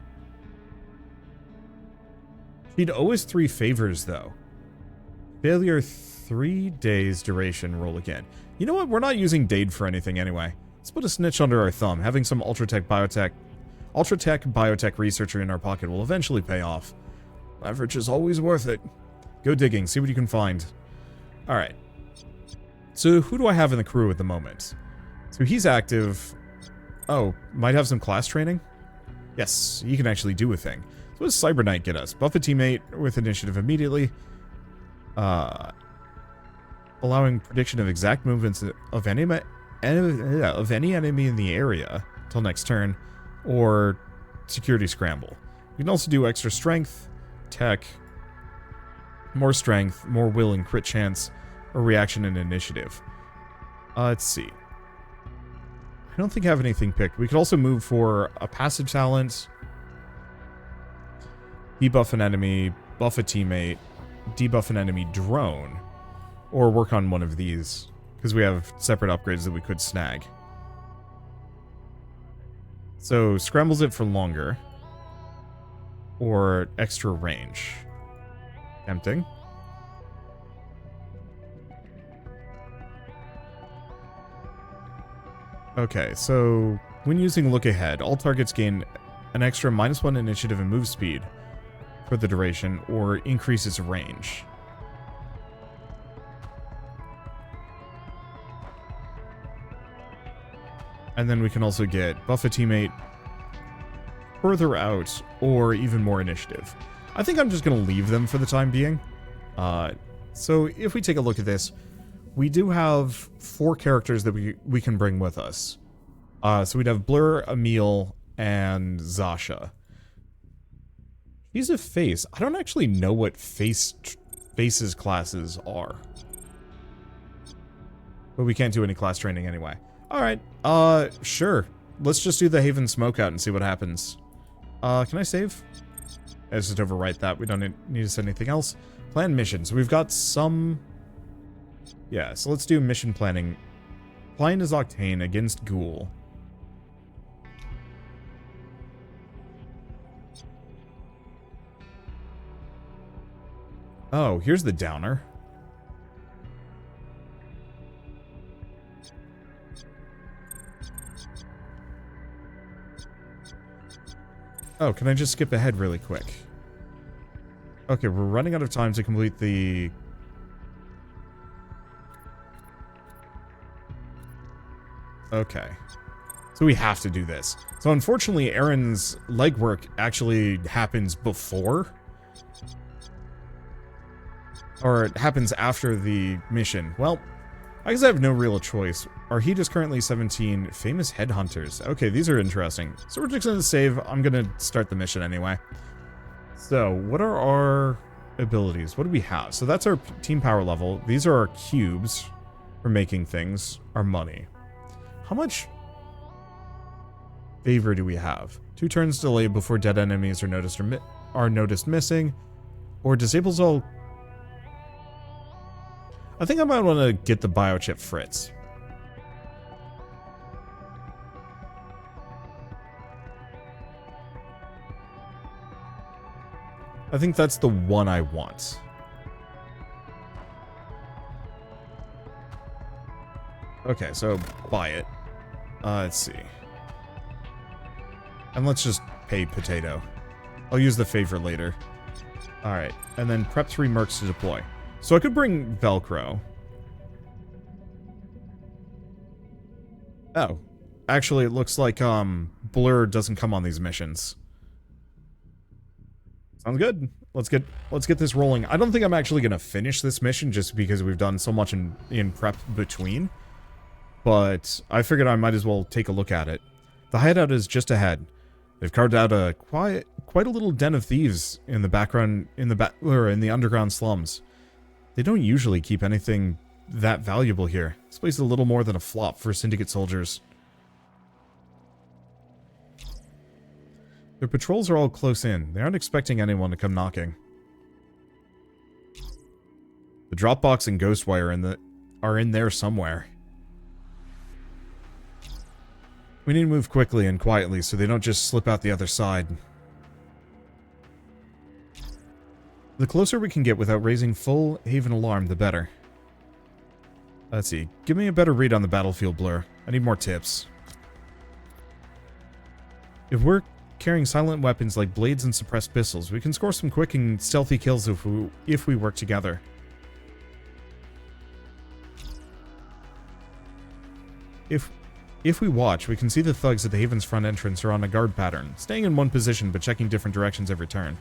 She'd owe us 3 favors, though. Failure 3 days duration, roll again. You know what? We're not using Dade for anything anyway. Let's put a snitch under our thumb. Having some Ultratech biotech researcher in our pocket will eventually pay off. Leverage is always worth it. Go digging, see what you can find. Alright. So who do I have in the crew at the moment? So he's active. Oh, might have some class training? Yes, he can actually do a thing. So what does Cyber Knight get us? Buff a teammate with initiative immediately. Allowing prediction of exact movements of any enemy in the area till next turn, or security scramble. You can also do extra strength, tech, more strength, more will and crit chance, or reaction and initiative. Let's see. I don't think I have anything picked. We could also move for a passive talent, debuff an enemy, buff a teammate, debuff an enemy drone, or work on one of these, because we have separate upgrades that we could snag. So, scrambles it for longer, or extra range. Tempting. Okay, so when using Look Ahead, all targets gain an extra -1 initiative and move speed for the duration, or increases range. And then we can also get buff a teammate further out, or even more initiative. I think I'm just going to leave them for the time being. So if we take a look at this, we do have 4 characters that we can bring with us. So we'd have Blur, Emil, and Zasha. He's a face. I don't actually know what faces classes are. But we can't do any class training anyway. Alright, sure. Let's just do the Haven Smokeout and see what happens. Can I save? Let's just overwrite that. We don't need to set anything else. Plan mission. So we've got some... Yeah, so let's do mission planning. Flying as Octane against Ghoul. Oh, here's the downer. Oh, can I just skip ahead really quick? Okay, we're running out of time to complete the... Okay. So we have to do this. So unfortunately, Aaron's legwork actually happens before. Or it happens after the mission. Well, I guess I have no real choice. Our heat is currently 17. Famous headhunters. Okay, these are interesting. So we're just going to save. I'm going to start the mission anyway. So, what are our abilities? What do we have? So that's our team power level. These are our cubes for making things. Our money. How much favor do we have? 2 turns delay before dead enemies are noticed missing. Or disables all... I think I might want to get the biochip Fritz. I think that's the one I want. Okay, so buy it. Let's see. And let's just pay Potato. I'll use the favor later. Alright, and then prep 3 mercs to deploy. So I could bring Velcro. Oh. Actually, it looks like, Blur doesn't come on these missions. Sounds good. Let's get this rolling. I don't think I'm actually gonna finish this mission just because we've done so much in prep between. But I figured I might as well take a look at it. The hideout is just ahead. They've carved out a quite a little den of thieves in the background, in the underground slums. They don't usually keep anything that valuable here. This place is a little more than a flop for Syndicate soldiers. Their patrols are all close in. They aren't expecting anyone to come knocking. The Dropbox and Ghostwire are in there somewhere. We need to move quickly and quietly so they don't just slip out the other side. The closer we can get without raising full Haven alarm, the better. Let's see. Give me a better read on the battlefield blur. I need more tips. If we're carrying silent weapons like blades and suppressed pistols, we can score some quick and stealthy kills if we work together. If we watch, we can see the thugs at the Haven's front entrance are on a guard pattern, staying in one position but checking different directions every turn.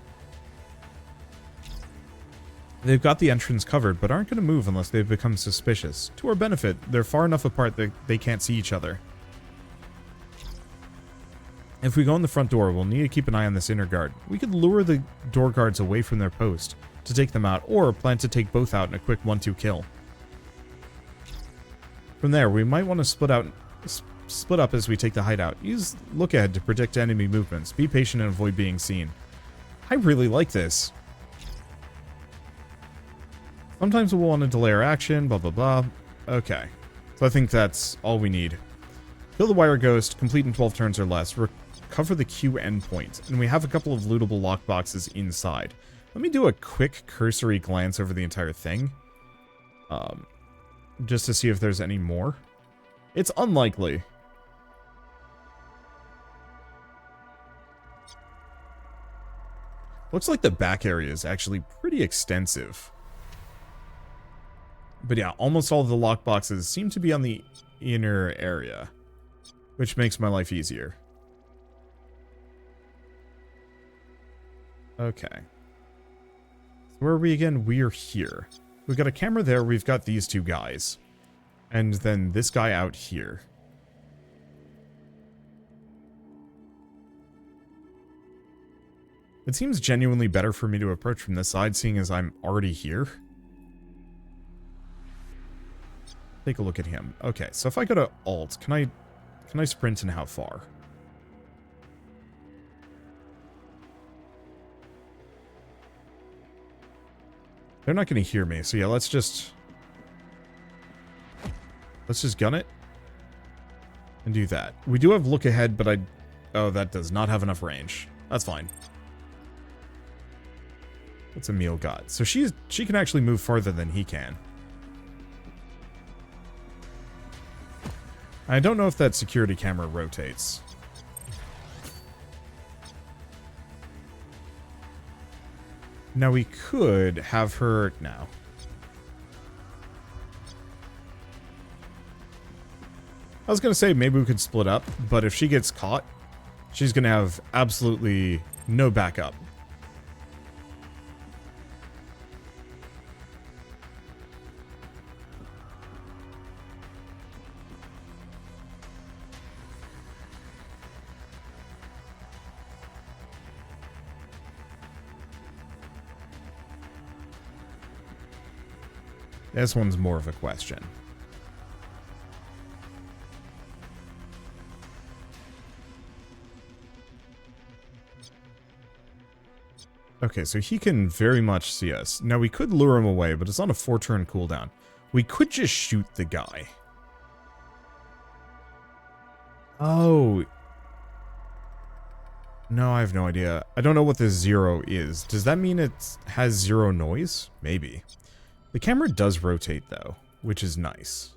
They've got the entrance covered, but aren't going to move unless they've become suspicious. To our benefit, they're far enough apart that they can't see each other. If we go in the front door, we'll need to keep an eye on this inner guard. We could lure the door guards away from their post to take them out, or plan to take both out in a quick 1-2 kill. From there, we might want to split up as we take the hideout. Use look ahead to predict enemy movements. Be patient and avoid being seen. I really like this. Sometimes we'll want to delay our action, blah blah blah. Okay. So I think that's all we need. Kill the wire ghost, complete in 12 turns or less, recover the Q endpoint, and we have a couple of lootable lockboxes inside. Let me do a quick cursory glance over the entire thing. Just to see if there's any more. It's unlikely. Looks like the back area is actually pretty extensive. But yeah, almost all of the lockboxes seem to be on the inner area, which makes my life easier. Okay. So where are we again? We're here. We've got a camera there, we've got these two guys. And then this guy out here. It seems genuinely better for me to approach from this side, seeing as I'm already here. Take a look at him. Okay, so if I go to Alt, can I sprint and how far? They're not going to hear me, so yeah, let's just gun it and do that. We do have look ahead, but oh, that does not have enough range. That's fine. What's Emil got? So she can actually move farther than he can. I don't know if that security camera rotates. Now we could have her now. I was going to say maybe we could split up, but if she gets caught, she's going to have absolutely no backup. This one's more of a question. Okay, so he can very much see us. Now, we could lure him away, but it's on a 4-turn cooldown. We could just shoot the guy. Oh. No, I have no idea. I don't know what this 0 is. Does that mean it has 0 noise? Maybe. The camera does rotate, though, which is nice.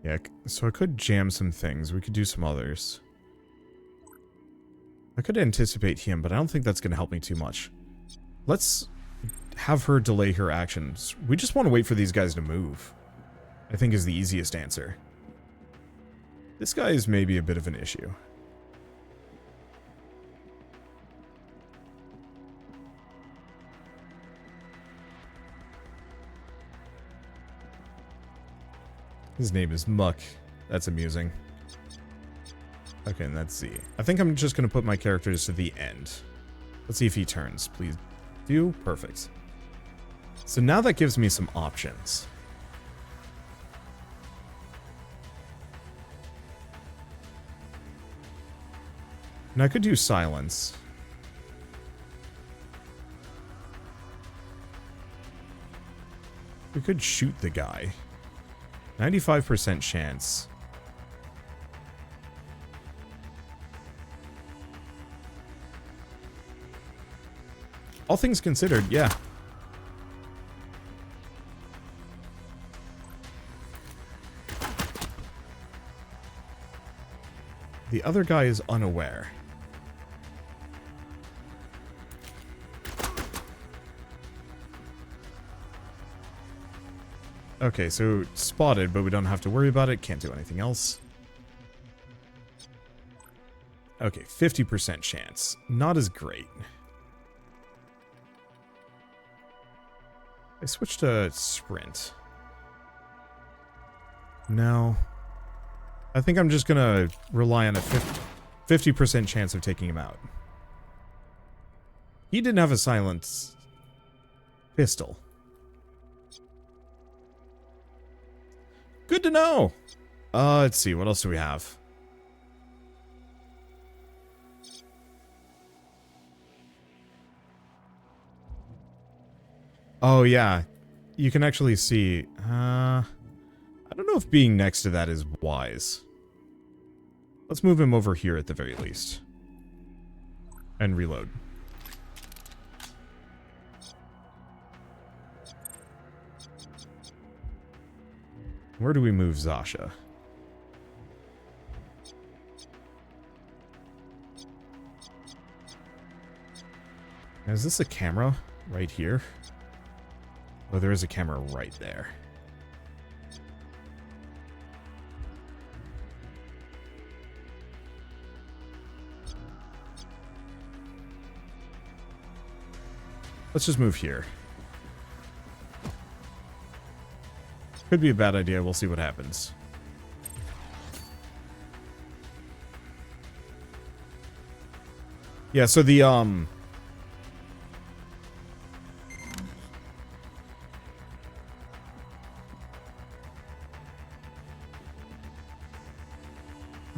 Yeah, so I could jam some things. We could do some others. I could anticipate him, but I don't think that's going to help me too much. Let's have her delay her actions. We just want to wait for these guys to move, I think is the easiest answer. This guy is maybe a bit of an issue. His name is Muck. That's amusing. Okay, and that's Z. I think I'm just going to put my characters to the end. Let's see if he turns. Please do. Perfect. So now that gives me some options. And I could do silence. We could shoot the guy. 95% chance. All things considered, yeah. The other guy is unaware. Okay, so spotted, but we don't have to worry about it. Can't do anything else. Okay, 50% chance. Not as great. I switched to sprint. No. I think I'm just gonna rely on a 50% chance of taking him out. He didn't have a silenced pistol. Good to know. Let's see. What else do we have? Oh, yeah. You can actually see. I don't know if being next to that is wise. Let's move him over here at the very least. And reload. Where do we move Zasha? Now, is this a camera right here? Oh, there is a camera right there. Let's just move here. Could be a bad idea. We'll see what happens. Yeah, so the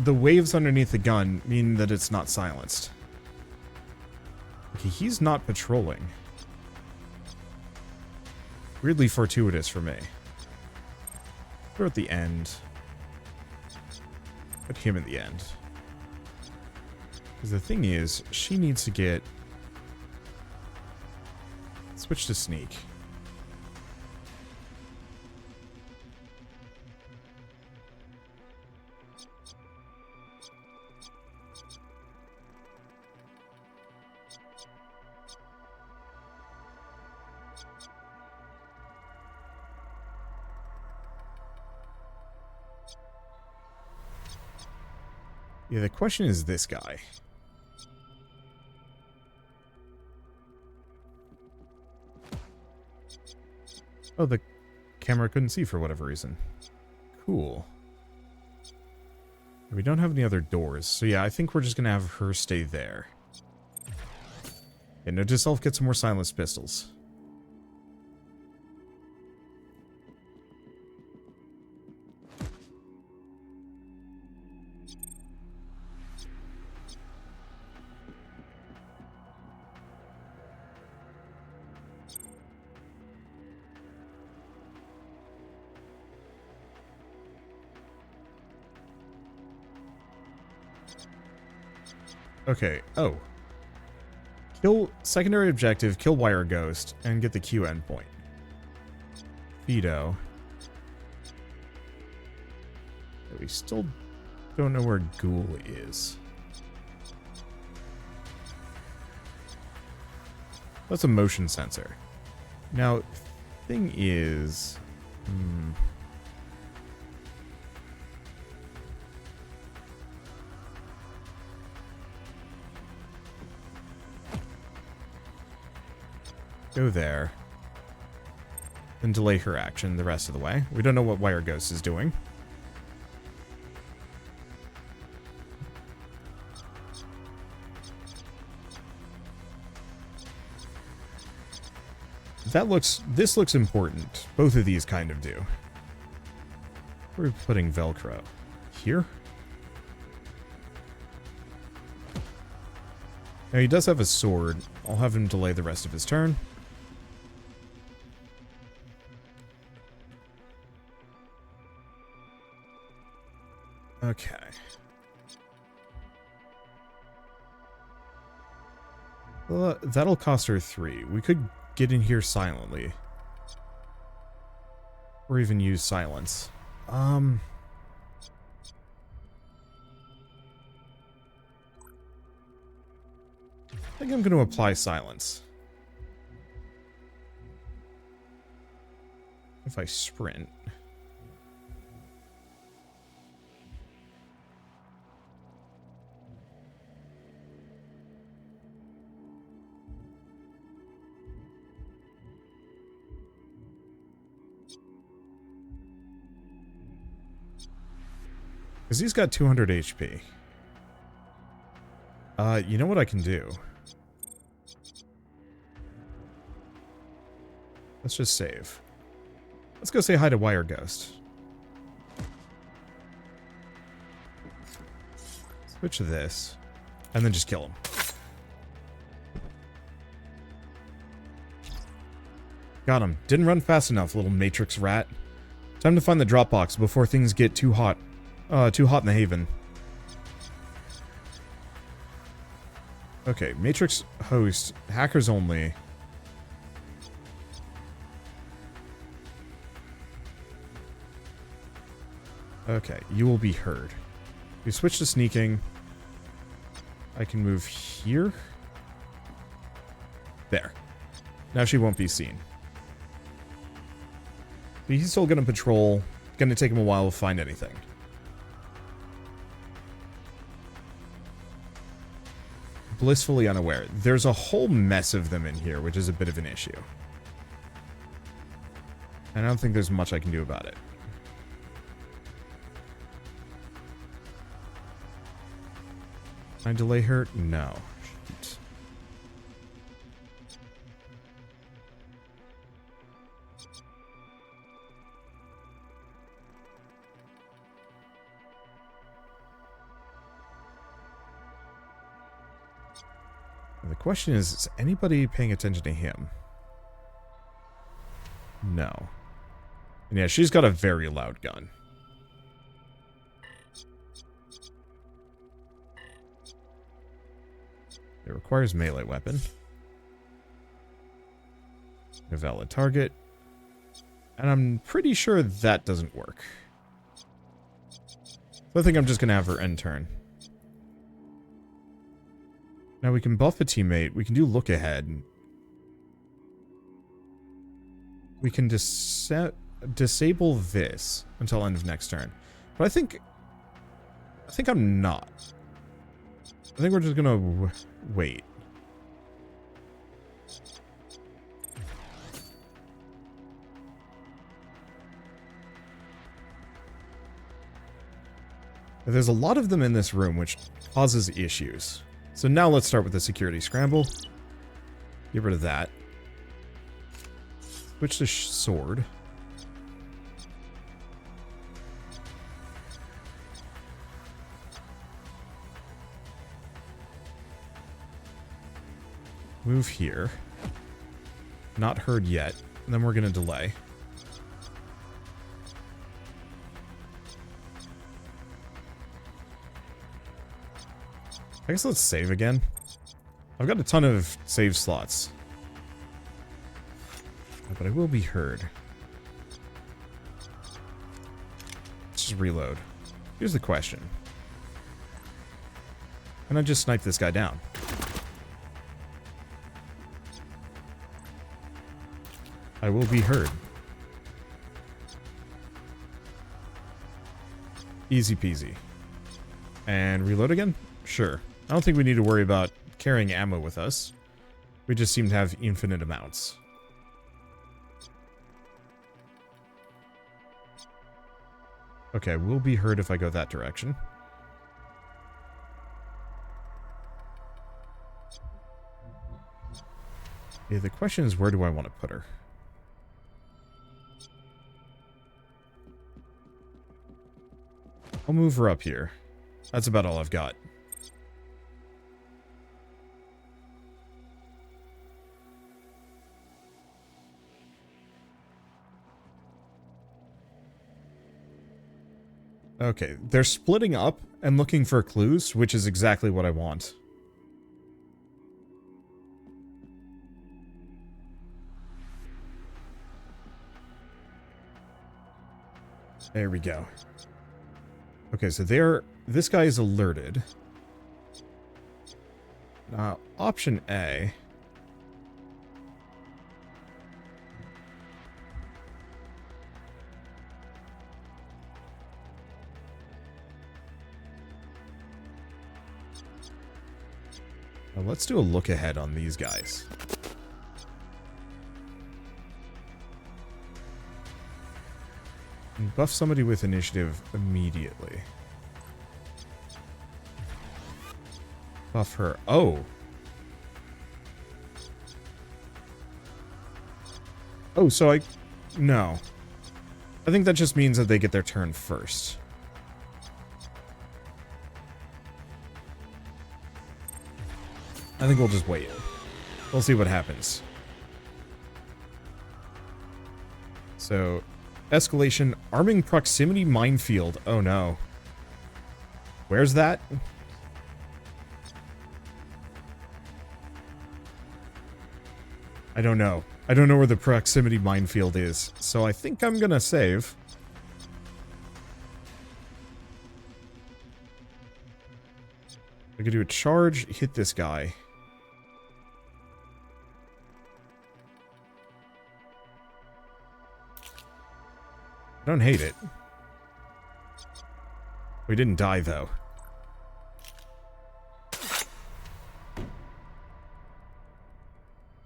waves underneath the gun mean that it's not silenced. Okay, he's not patrolling. Weirdly fortuitous for me. Or at the end. Put him at the end. Because the thing is, she needs to get... Switch to sneak. Yeah, the question is this guy. Oh, the camera couldn't see for whatever reason. Cool. We don't have any other doors, so yeah, I think we're just gonna have her stay there. And note to self, get some more silenced pistols. Okay, oh. Kill secondary objective, kill wire ghost, and get the Q endpoint. Fido. We still don't know where Ghoul is. That's a motion sensor. Now, thing is... Go there. and delay her action the rest of the way. We don't know what Wire Ghost is doing. This looks important. Both of these kind of do. Where are we putting Velcro? Here? Now he does have a sword. I'll have him delay the rest of his turn. Okay. Well, that'll cost her 3. We could get in here silently. Or even use silence. I think I'm going to apply silence. If I sprint. Because he's got 200 HP. You know what I can do? Let's just save. Let's go say hi to Wire Ghost. Switch to this. And then just kill him. Got him. Didn't run fast enough, little Matrix rat. Time to find the drop box before things get too hot. Too hot in the haven. Okay, Matrix host, hackers only. Okay, you will be heard. You switch to sneaking. I can move here. There. Now she won't be seen. But he's still gonna patrol. Gonna take him a while to find anything. Blissfully unaware. There's a whole mess of them in here, which is a bit of an issue. And I don't think there's much I can do about it. Can I delay her? No. Shoot. The question is anybody paying attention to him? No. And yeah, she's got a very loud gun. It requires melee weapon. A valid target. And I'm pretty sure that doesn't work. So I think I'm just going to have her end turn. Now we can buff a teammate. We can do look ahead. We can disable this until end of next turn. But I think I'm not. I think we're just gonna wait. There's a lot of them in this room, which causes issues. So now let's start with the security scramble. Get rid of that. Switch to sword. Move here. Not heard yet. And then we're going to delay. I guess let's save again. I've got a ton of save slots. But I will be heard. Let's just reload. Here's the question. Can I just snipe this guy down? I will be heard. Easy peasy. And reload again? Sure. I don't think we need to worry about carrying ammo with us. We just seem to have infinite amounts. Okay, we'll be heard if I go that direction. Yeah, the question is, where do I want to put her? I'll move her up here. That's about all I've got. Okay, they're splitting up and looking for clues, which is exactly what I want. There we go. Okay, so this guy is alerted. Option A. Now let's do a look ahead on these guys. And buff somebody with initiative immediately. Buff her. Oh! Oh, so no. I think that just means that they get their turn first. I think we'll just wait. We'll see what happens. So, escalation, arming proximity minefield. Oh no. Where's that? I don't know. I don't know where the proximity minefield is, so I think I'm gonna save. I could do a charge, hit this guy. I don't hate it. We didn't die, though. A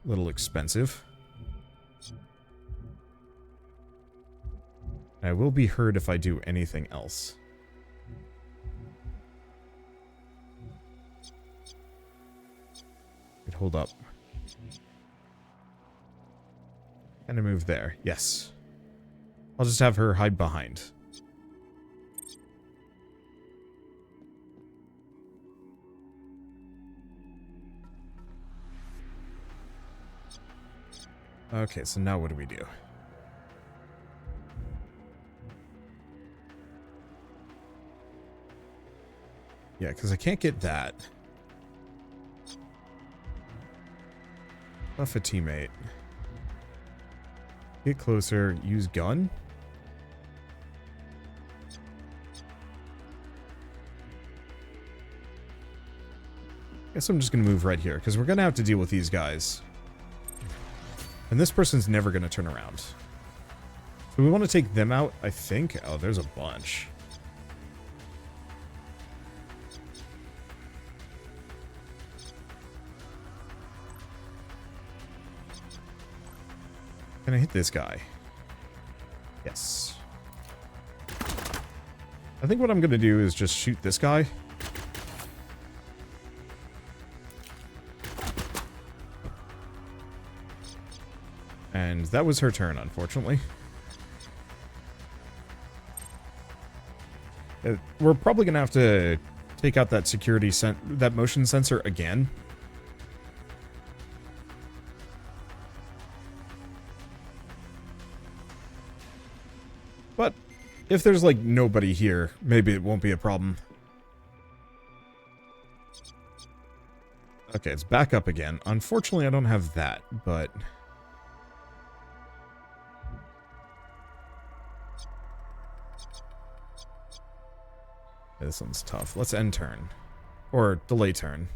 little expensive. I will be heard if I do anything else. Wait, hold up. Can I move there? Yes. I'll just have her hide behind. Okay, so now what do we do? Yeah, because I can't get that. Buff a teammate. Get closer, use gun? Guess I'm just going to move right here, because we're going to have to deal with these guys. And this person's never going to turn around. So we want to take them out, I think. Oh, there's a bunch. Can I hit this guy? Yes. I think what I'm going to do is just shoot this guy. And that was her turn, unfortunately. We're probably going to have to take out that that motion sensor again. But if there's, like, nobody here, maybe it won't be a problem. Okay, it's back up again. Unfortunately, I don't have that, but... this one's tough. Let's end turn. Or delay turn.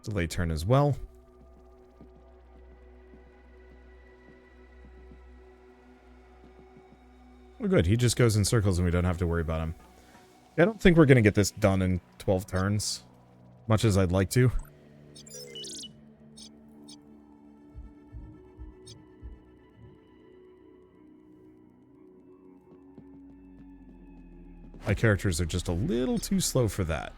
Delay turn as well. Well, good. He just goes in circles and we don't have to worry about him. I don't think we're going to get this done in 12 turns. Much as I'd like to. My characters are just a little too slow for that.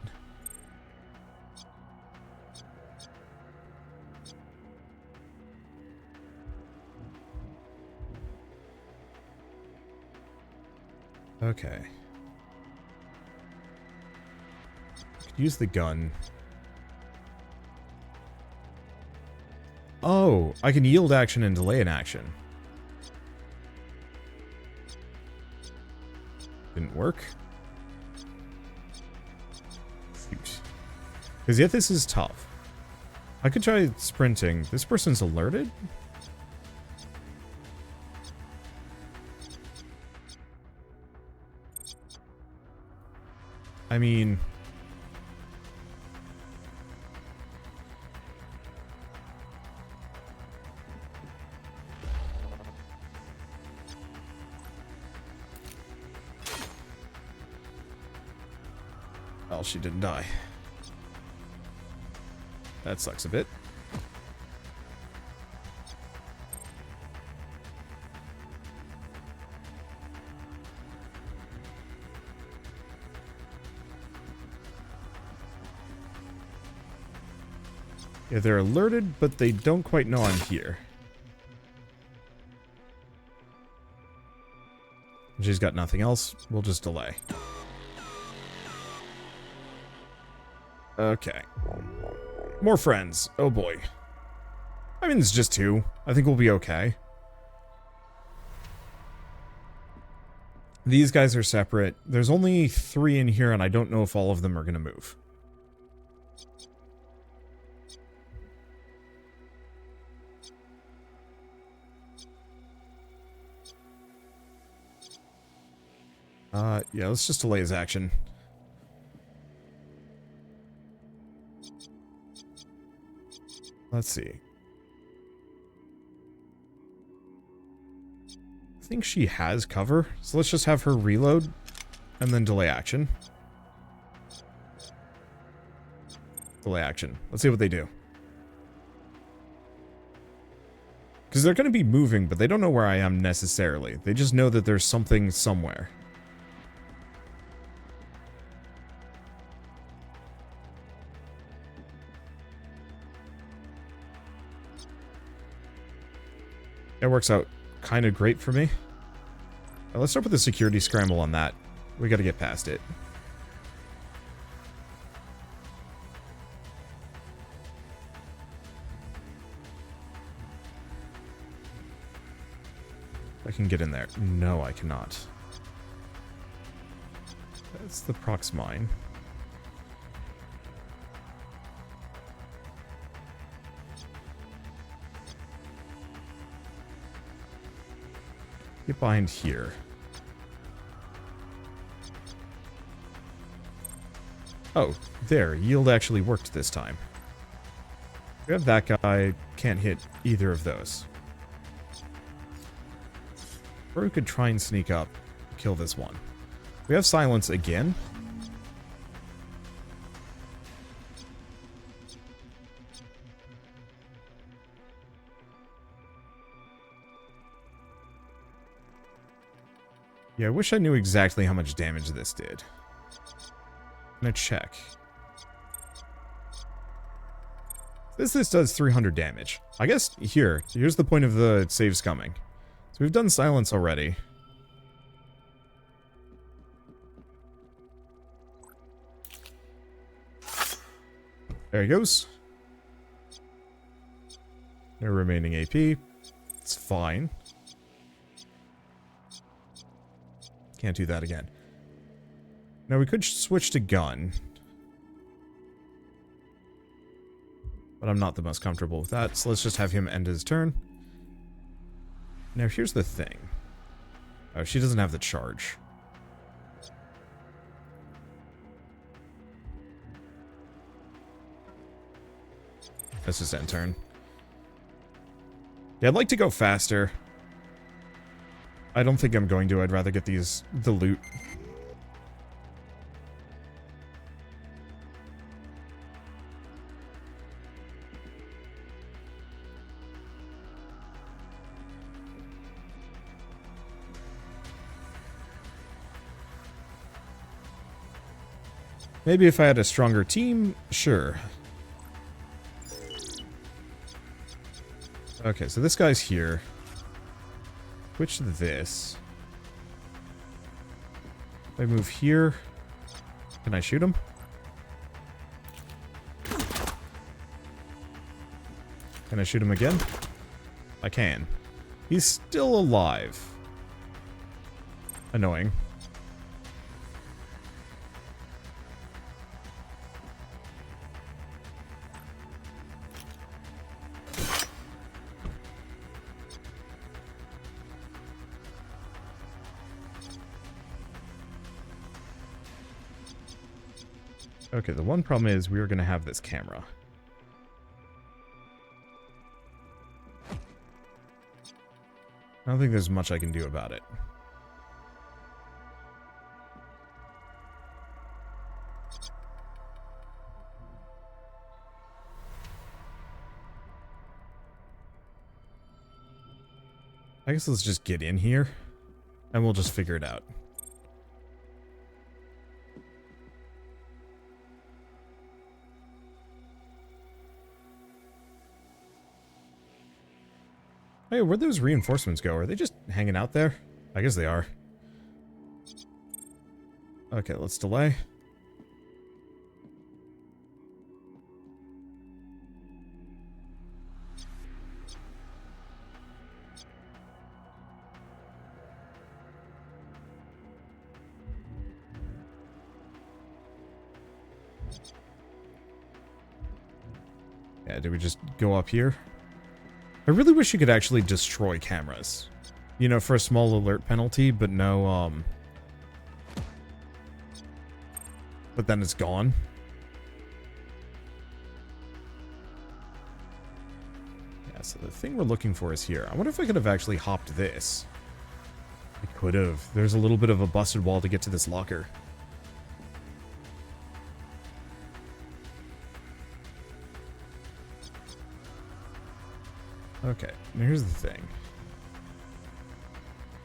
Okay. Could use the gun. Oh, I can yield action and delay an action. Didn't work. Because yet this is tough. I could try sprinting. This person's alerted? I mean... well, she didn't die. That sucks a bit. Yeah, they're alerted, but they don't quite know I'm here. She's got nothing else. We'll just delay. Okay. More friends. Oh boy. I mean, it's just 2. I think we'll be okay. These guys are separate. There's only 3 in here, and I don't know if all of them are going to move. Yeah, let's just delay his action. Let's see. I think she has cover, so let's just have her reload and then delay action. Delay action. Let's see what they do. Because they're going to be moving, but they don't know where I am necessarily. They just know that there's something somewhere. That works out kind of great for me. Let's start with the security scramble on that. We got to get past it. I can get in there. No, I cannot. That's the prox mine. Get behind here. Oh, there. Yield actually worked this time. We have that guy. Can't hit either of those. Or we could try and sneak up. Kill this one. We have silence again. Yeah, I wish I knew exactly how much damage this did. I'm gonna check. This does 300 damage. I guess here's the point of the saves coming. So we've done silence already. There he goes. No remaining AP. It's fine. Can't do that again. Now we could switch to gun. But I'm not the most comfortable with that, so let's just have him end his turn. Now here's the thing. Oh, she doesn't have the charge. Let's just end turn. Yeah, I'd like to go faster. I don't think I'm going to. I'd rather get the loot. Maybe if I had a stronger team, sure. Okay, so this guy's here. Switch to this. If I move here, can I shoot him? Can I shoot him again? I can. He's still alive. Annoying. Okay, the one problem is we were going to have this camera. I don't think there's much I can do about it. I guess let's just get in here, and we'll just figure it out. Hey, where'd those reinforcements go? Are they just hanging out there? I guess they are. Okay, let's delay. Yeah, did we just go up here? I really wish you could actually destroy cameras. You know, for a small alert penalty, but no, but then it's gone. Yeah, so the thing we're looking for is here. I wonder if I could have actually hopped this. I could have. There's a little bit of a busted wall to get to this locker. Okay, now here's the thing.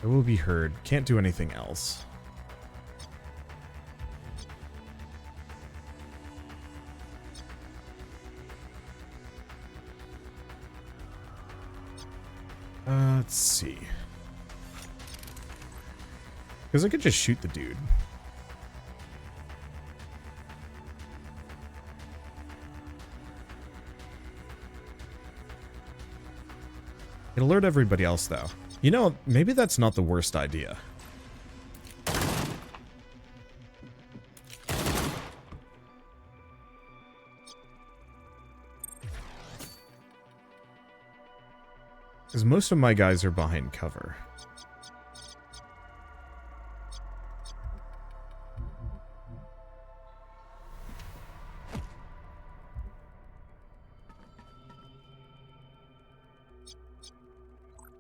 I will be heard. Can't do anything else. Let's see. Because I could just shoot the dude. It alert everybody else, though. You know, maybe that's not the worst idea. Because most of my guys are behind cover.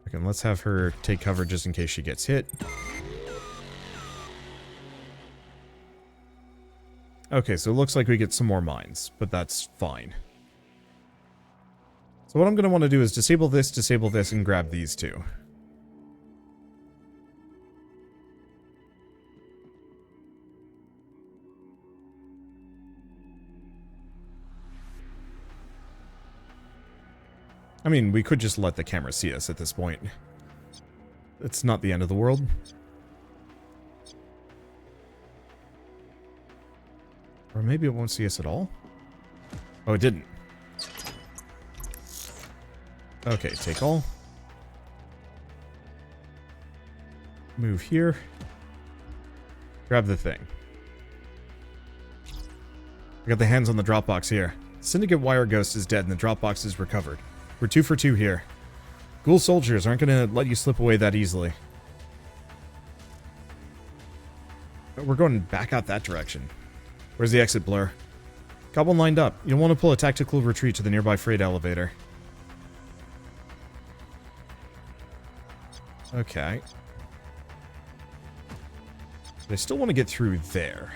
Okay, let's have her take cover just in case she gets hit. Okay, so it looks like we get some more mines, but that's fine. So what I'm going to want to do is disable this, and grab these two. I mean, we could just let the camera see us at this point. It's not the end of the world. Or maybe it won't see us at all? Oh, it didn't. Okay, take all. Move here. Grab the thing. I got the hands on the Dropbox here. Syndicate Wire Ghost is dead and the Dropbox is recovered. We're 2 for 2 here. Ghoul soldiers aren't going to let you slip away that easily. But we're going back out that direction. Where's the exit, Blur? Got one lined up. You'll want to pull a tactical retreat to the nearby freight elevator. Okay. But I still want to get through there.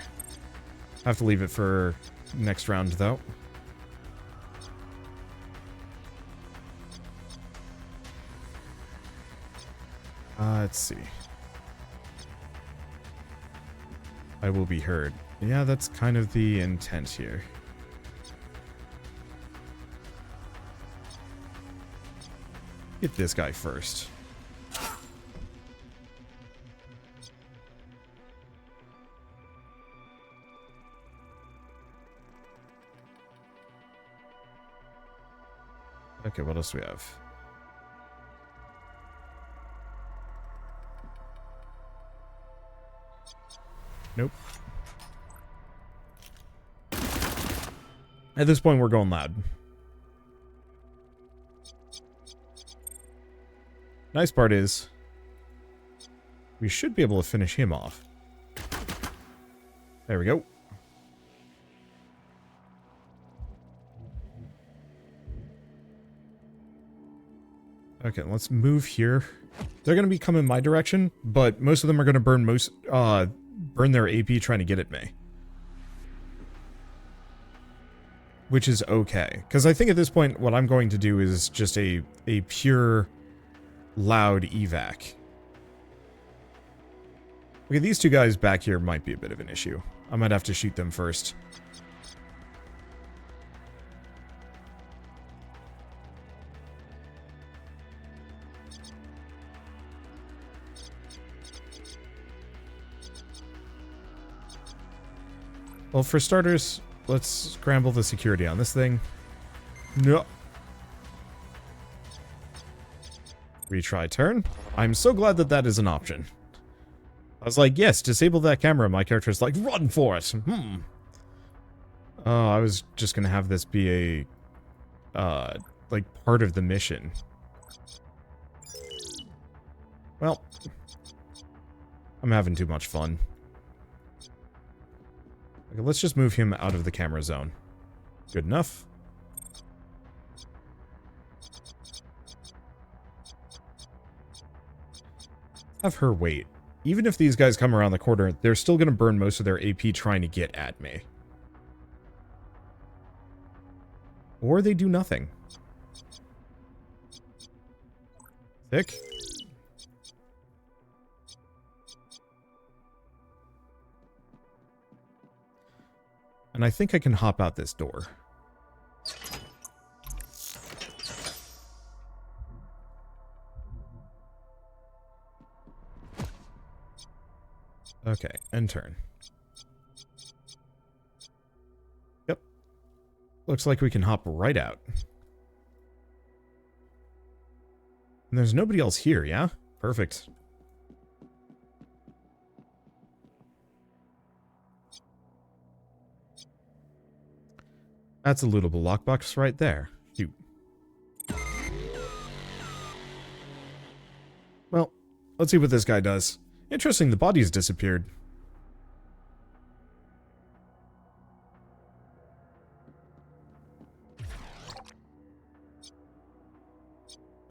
I have to leave it for next round, though. Let's see. I will be heard. Yeah, that's kind of the intent here. Hit this guy first. Okay, what else do we have? Nope. At this point, we're going loud. Nice part is, we should be able to finish him off. There we go. Okay, let's move here. They're going to be coming my direction, but most of them are going to burn their AP trying to get at me. Which is okay. Because I think at this point, what I'm going to do is just a pure, loud evac. Okay, these two guys back here might be a bit of an issue. I might have to shoot them first. Well, for starters, let's scramble the security on this thing. No. Retry turn. I'm so glad that that is an option. I was like, yes, disable that camera. My character's like, run for it. Oh, I was just gonna have this be a, like, part of the mission. Well, I'm having too much fun. Okay, let's just move him out of the camera zone. Good enough. Have her wait. Even if these guys come around the corner, they're still going to burn most of their AP trying to get at me. Or they do nothing. Thick. And I think I can hop out this door. Okay, end turn. Yep. Looks like we can hop right out. And there's nobody else here, yeah? Perfect. That's a lootable lockbox right there. Shoot. Well, let's see what this guy does. Interesting, the body's disappeared.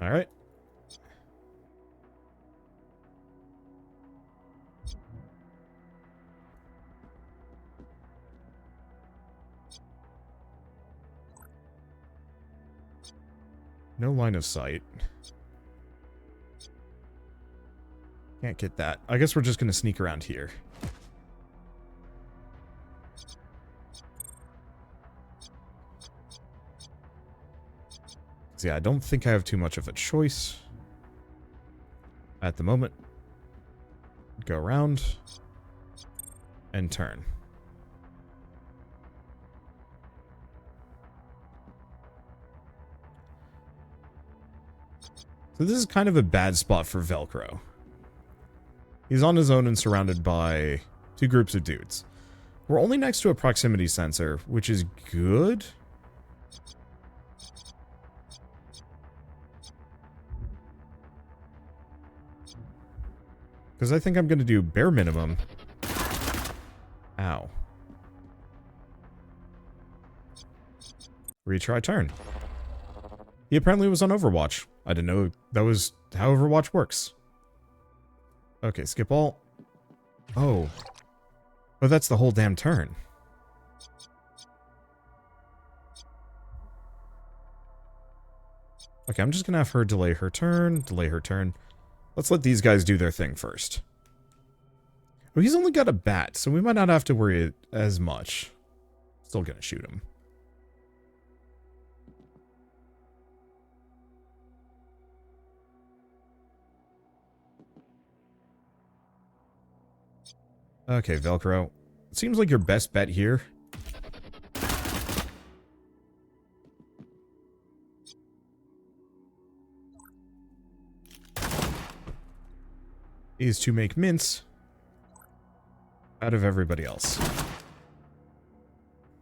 Alright. No line of sight. Can't get that. I guess we're just going to sneak around here. So yeah, I don't think I have too much of a choice at the moment. Go around and turn. So this is kind of a bad spot for Velcro. He's on his own and surrounded by two groups of dudes. We're only next to a proximity sensor, which is good. Because I think I'm going to do bare minimum. Ow. Retry turn. He apparently was on Overwatch. I didn't know that was how Overwatch works. Okay, skip all. Oh. Oh, that's the whole damn turn. Okay, I'm just gonna have her delay her turn, delay her turn. Let's let these guys do their thing first. Oh, he's only got a bat, so we might not have to worry as much. Still gonna shoot him. Okay, Velcro. It seems like your best bet here is to make mince out of everybody else.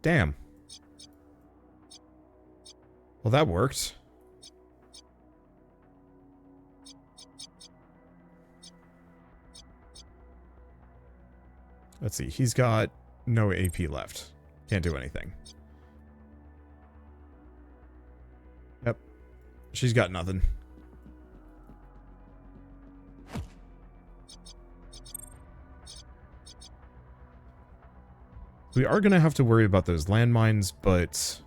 Damn. Well, that worked. Let's see. He's got no AP left. Can't do anything. Yep. She's got nothing. We are going to have to worry about those landmines, but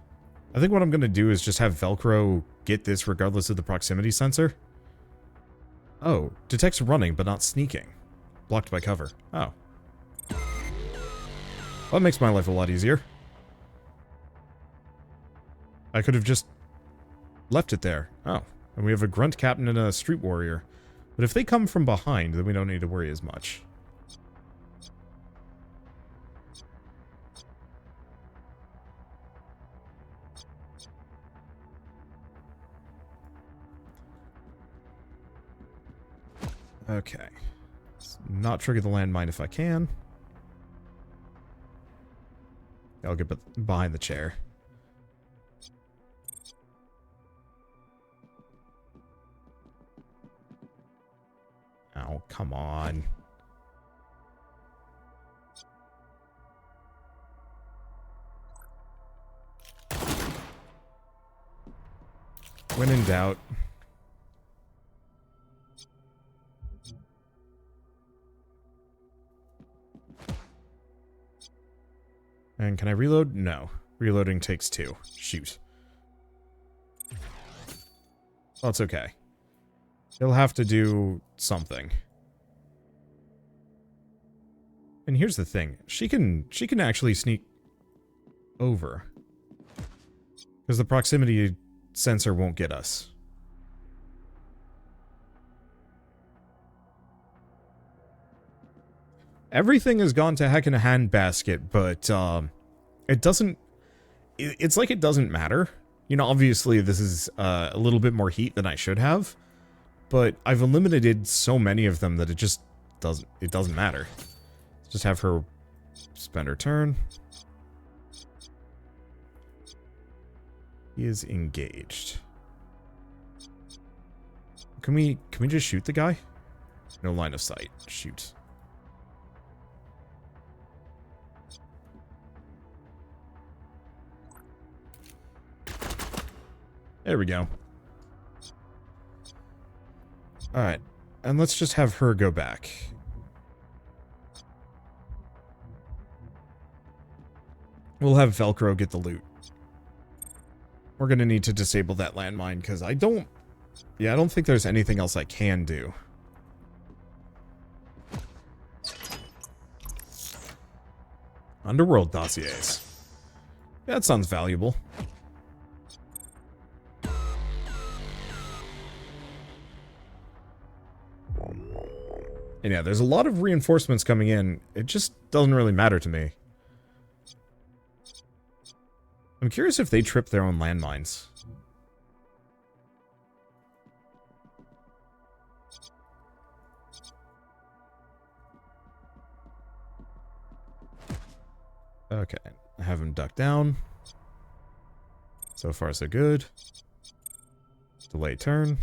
I think what I'm going to do is just have Velcro get this regardless of the proximity sensor. Oh, detects running but not sneaking. Blocked by cover. Oh. Well, that makes my life a lot easier. I could have just left it there. Oh, and we have a grunt captain and a street warrior. But if they come from behind, then we don't need to worry as much. Okay. Let's not trigger the landmine if I can. I'll get behind the chair. Oh, come on. When in doubt. And can I reload? No. Reloading takes 2. Shoot. Well, it's okay. He'll have to do something. And here's the thing. She can actually sneak over. Because the proximity sensor won't get us. Everything has gone to heck in a handbasket, but it doesn't... It's like it doesn't matter. You know, obviously this is a little bit more heat than I should have, but I've eliminated so many of them that it just doesn't matter. Let's just have her spend her turn. He is engaged. Can we just shoot the guy? No line of sight. Shoot. There we go. Alright. And let's just have her go back. We'll have Velcro get the loot. We're gonna need to disable that landmine, because I don't think there's anything else I can do. Underworld dossiers. Yeah, that sounds valuable. And yeah, there's a lot of reinforcements coming in. It just doesn't really matter to me. I'm curious if they trip their own landmines. Okay, I have him duck down. So far, so good. Delay turn.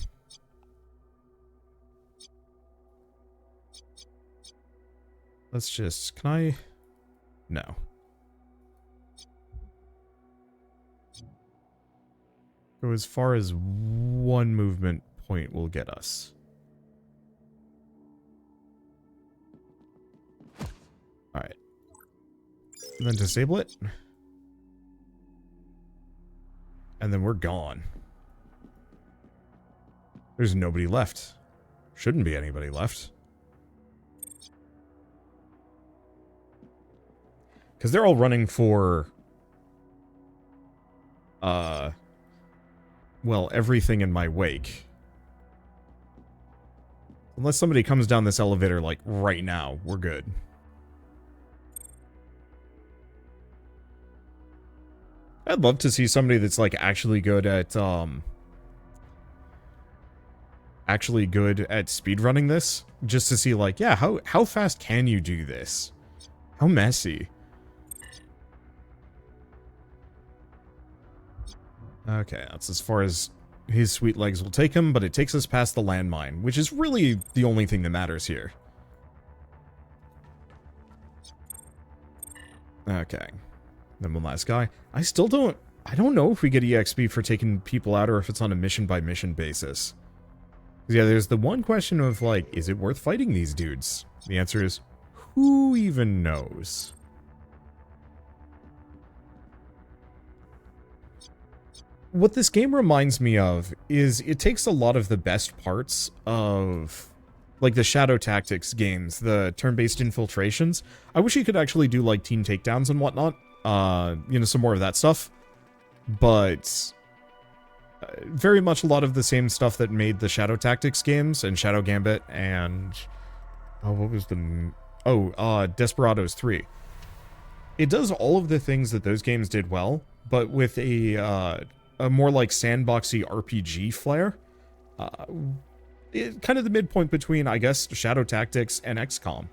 Let's just... Can I... No. Go as far as one movement point will get us. Alright. And then disable it. And then we're gone. There's nobody left. Shouldn't be anybody left. Because they're all running for... well, everything in my wake. Unless somebody comes down this elevator, like, right now, we're good. I'd love to see somebody that's, like, actually good at speedrunning this. Just to see, like, yeah, how fast can you do this? How messy? Okay, that's as far as his sweet legs will take him, but it takes us past the landmine, which is really the only thing that matters here. Okay. Then one last guy. I don't know if we get EXP for taking people out or if it's on a mission-by-mission basis. Yeah, there's the one question of, like, is it worth fighting these dudes? The answer is, who even knows? What this game reminds me of is it takes a lot of the best parts of, like, the Shadow Tactics games, the turn-based infiltrations. I wish you could actually do, like, team takedowns and whatnot. You know, some more of that stuff. But very much a lot of the same stuff that made the Shadow Tactics games and Shadow Gambit and... oh, what was the... oh, Desperados 3. It does all of the things that those games did well, but with a more like sandboxy RPG flair. Kind of the midpoint between, I guess, Shadow Tactics and XCOM.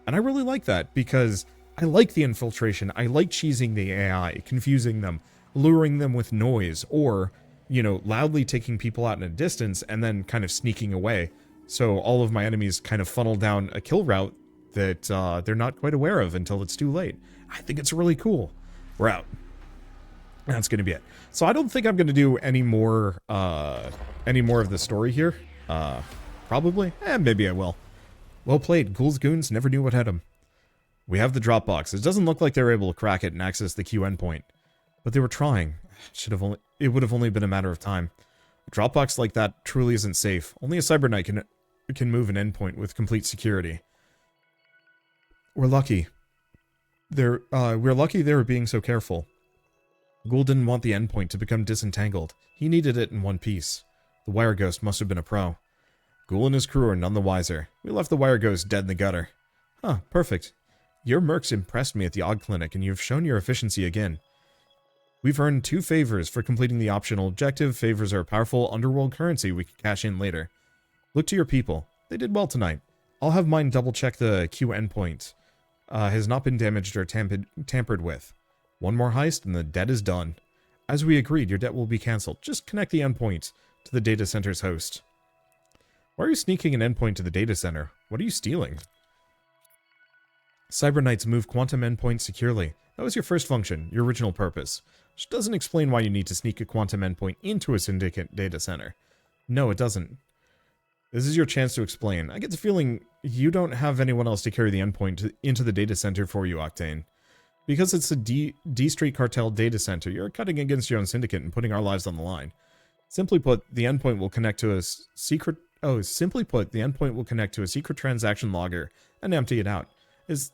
And I really like that because I like the infiltration. I like cheesing the AI, confusing them, luring them with noise, or, you know, loudly taking people out in a distance and then kind of sneaking away. So all of my enemies kind of funnel down a kill route that they're not quite aware of until it's too late. I think it's really cool. We're out. That's going to be it. So I don't think I'm going to do any more of the story here. Probably. Maybe I will. Well played. Ghoul's goons never knew what hit them. We have the Dropbox. It doesn't look like they were able to crack it and access the Q endpoint. But they were trying. It would have only been a matter of time. A Dropbox like that truly isn't safe. Only a Cyber Knight can move an endpoint with complete security. We're lucky. We're lucky they were being so careful. Ghoul didn't want the endpoint to become disentangled. He needed it in one piece. The Wire Ghost must have been a pro. Ghoul and his crew are none the wiser. We left the Wire Ghost dead in the gutter. Huh, perfect. Your mercs impressed me at the Odd Clinic, and you've shown your efficiency again. We've earned 2 favors for completing the optional objective. Favors are a powerful underworld currency we can cash in later. Look to your people. They did well tonight. I'll have mine double-check the Q endpoint. Has not been damaged or tampered with. One more heist and the debt is done. As we agreed, your debt will be cancelled. Just connect the endpoint to the data center's host. Why are you sneaking an endpoint to the data center? What are you stealing? Cyber Knights move quantum endpoints securely. That was your first function, your original purpose. Which doesn't explain why you need to sneak a quantum endpoint into a syndicate data center. No, it doesn't. This is your chance to explain. I get the feeling you don't have anyone else to carry the endpoint into the data center for you, Octane. Because it's a D Street Cartel data center, you're cutting against your own syndicate and putting our lives on the line. Simply put, the endpoint will connect to a secret... oh, simply put, the endpoint will connect to a secret transaction logger and empty it out. It's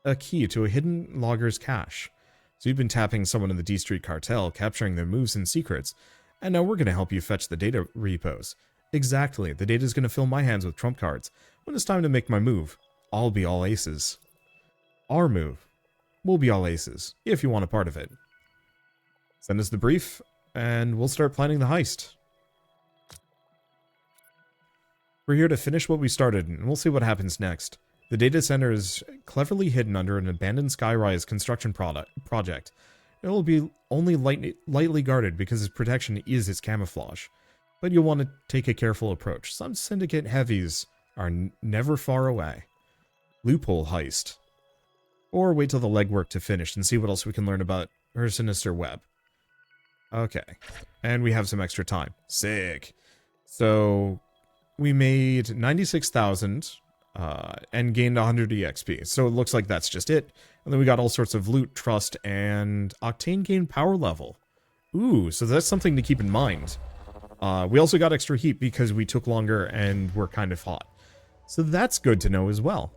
a key to a hidden logger's cache. So you've been tapping someone in the D Street Cartel, capturing their moves and secrets, and now we're going to help you fetch the data repos. Exactly, the data's going to fill my hands with trump cards. When it's time to make my move, I'll be all aces. Our move. We'll be all aces, if you want a part of it. Send us the brief, and we'll start planning the heist. We're here to finish what we started, and we'll see what happens next. The data center is cleverly hidden under an abandoned skyrise construction project. It will be only lightly guarded because its protection is its camouflage. But you'll want to take a careful approach. Some syndicate heavies are never far away. Loophole heist. Or wait till the legwork to finish and see what else we can learn about her sinister web. Okay. And we have some extra time. Sick. So, we made 96,000 and gained 100 EXP. So it looks like that's just it. And then we got all sorts of loot, trust, and Octane gained power level. Ooh, so that's something to keep in mind. We also got extra heat because we took longer and were kind of hot. So that's good to know as well.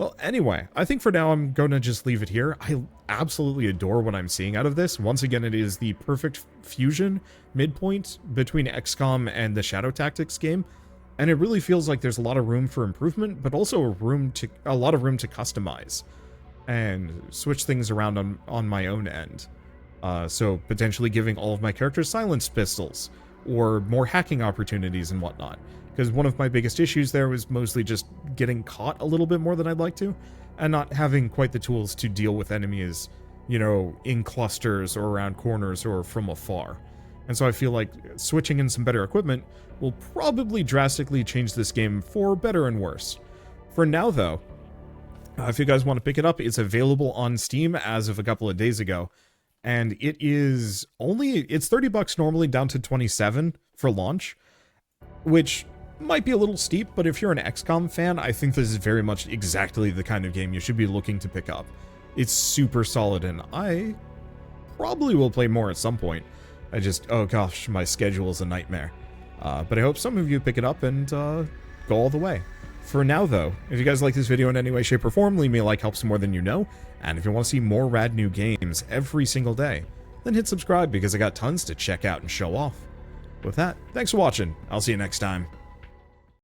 Well, anyway, I think for now I'm going to just leave it here. I absolutely adore what I'm seeing out of this. Once again, it is the perfect fusion midpoint between XCOM and the Shadow Tactics game. And it really feels like there's a lot of room for improvement, but also a lot of room to customize and switch things around on my own end. So potentially giving all of my characters silenced pistols or more hacking opportunities and whatnot. Because one of my biggest issues there was mostly just getting caught a little bit more than I'd like to, and not having quite the tools to deal with enemies, you know, in clusters or around corners or from afar. And so I feel like switching in some better equipment will probably drastically change this game for better and worse. For now, though, if you guys want to pick it up, it's available on Steam as of a couple of days ago, and it's $30 normally, down to 27 for launch, which might be a little steep, but if you're an XCOM fan, I think this is very much exactly the kind of game you should be looking to pick up. It's super solid, and I probably will play more at some point. Oh gosh, my schedule is a nightmare. But I hope some of you pick it up and go all the way. For now, though, if you guys like this video in any way, shape, or form, leave me a like, helps more than you know. And if you want to see more rad new games every single day, then hit subscribe, because I got tons to check out and show off. With that, thanks for watching. I'll see you next time.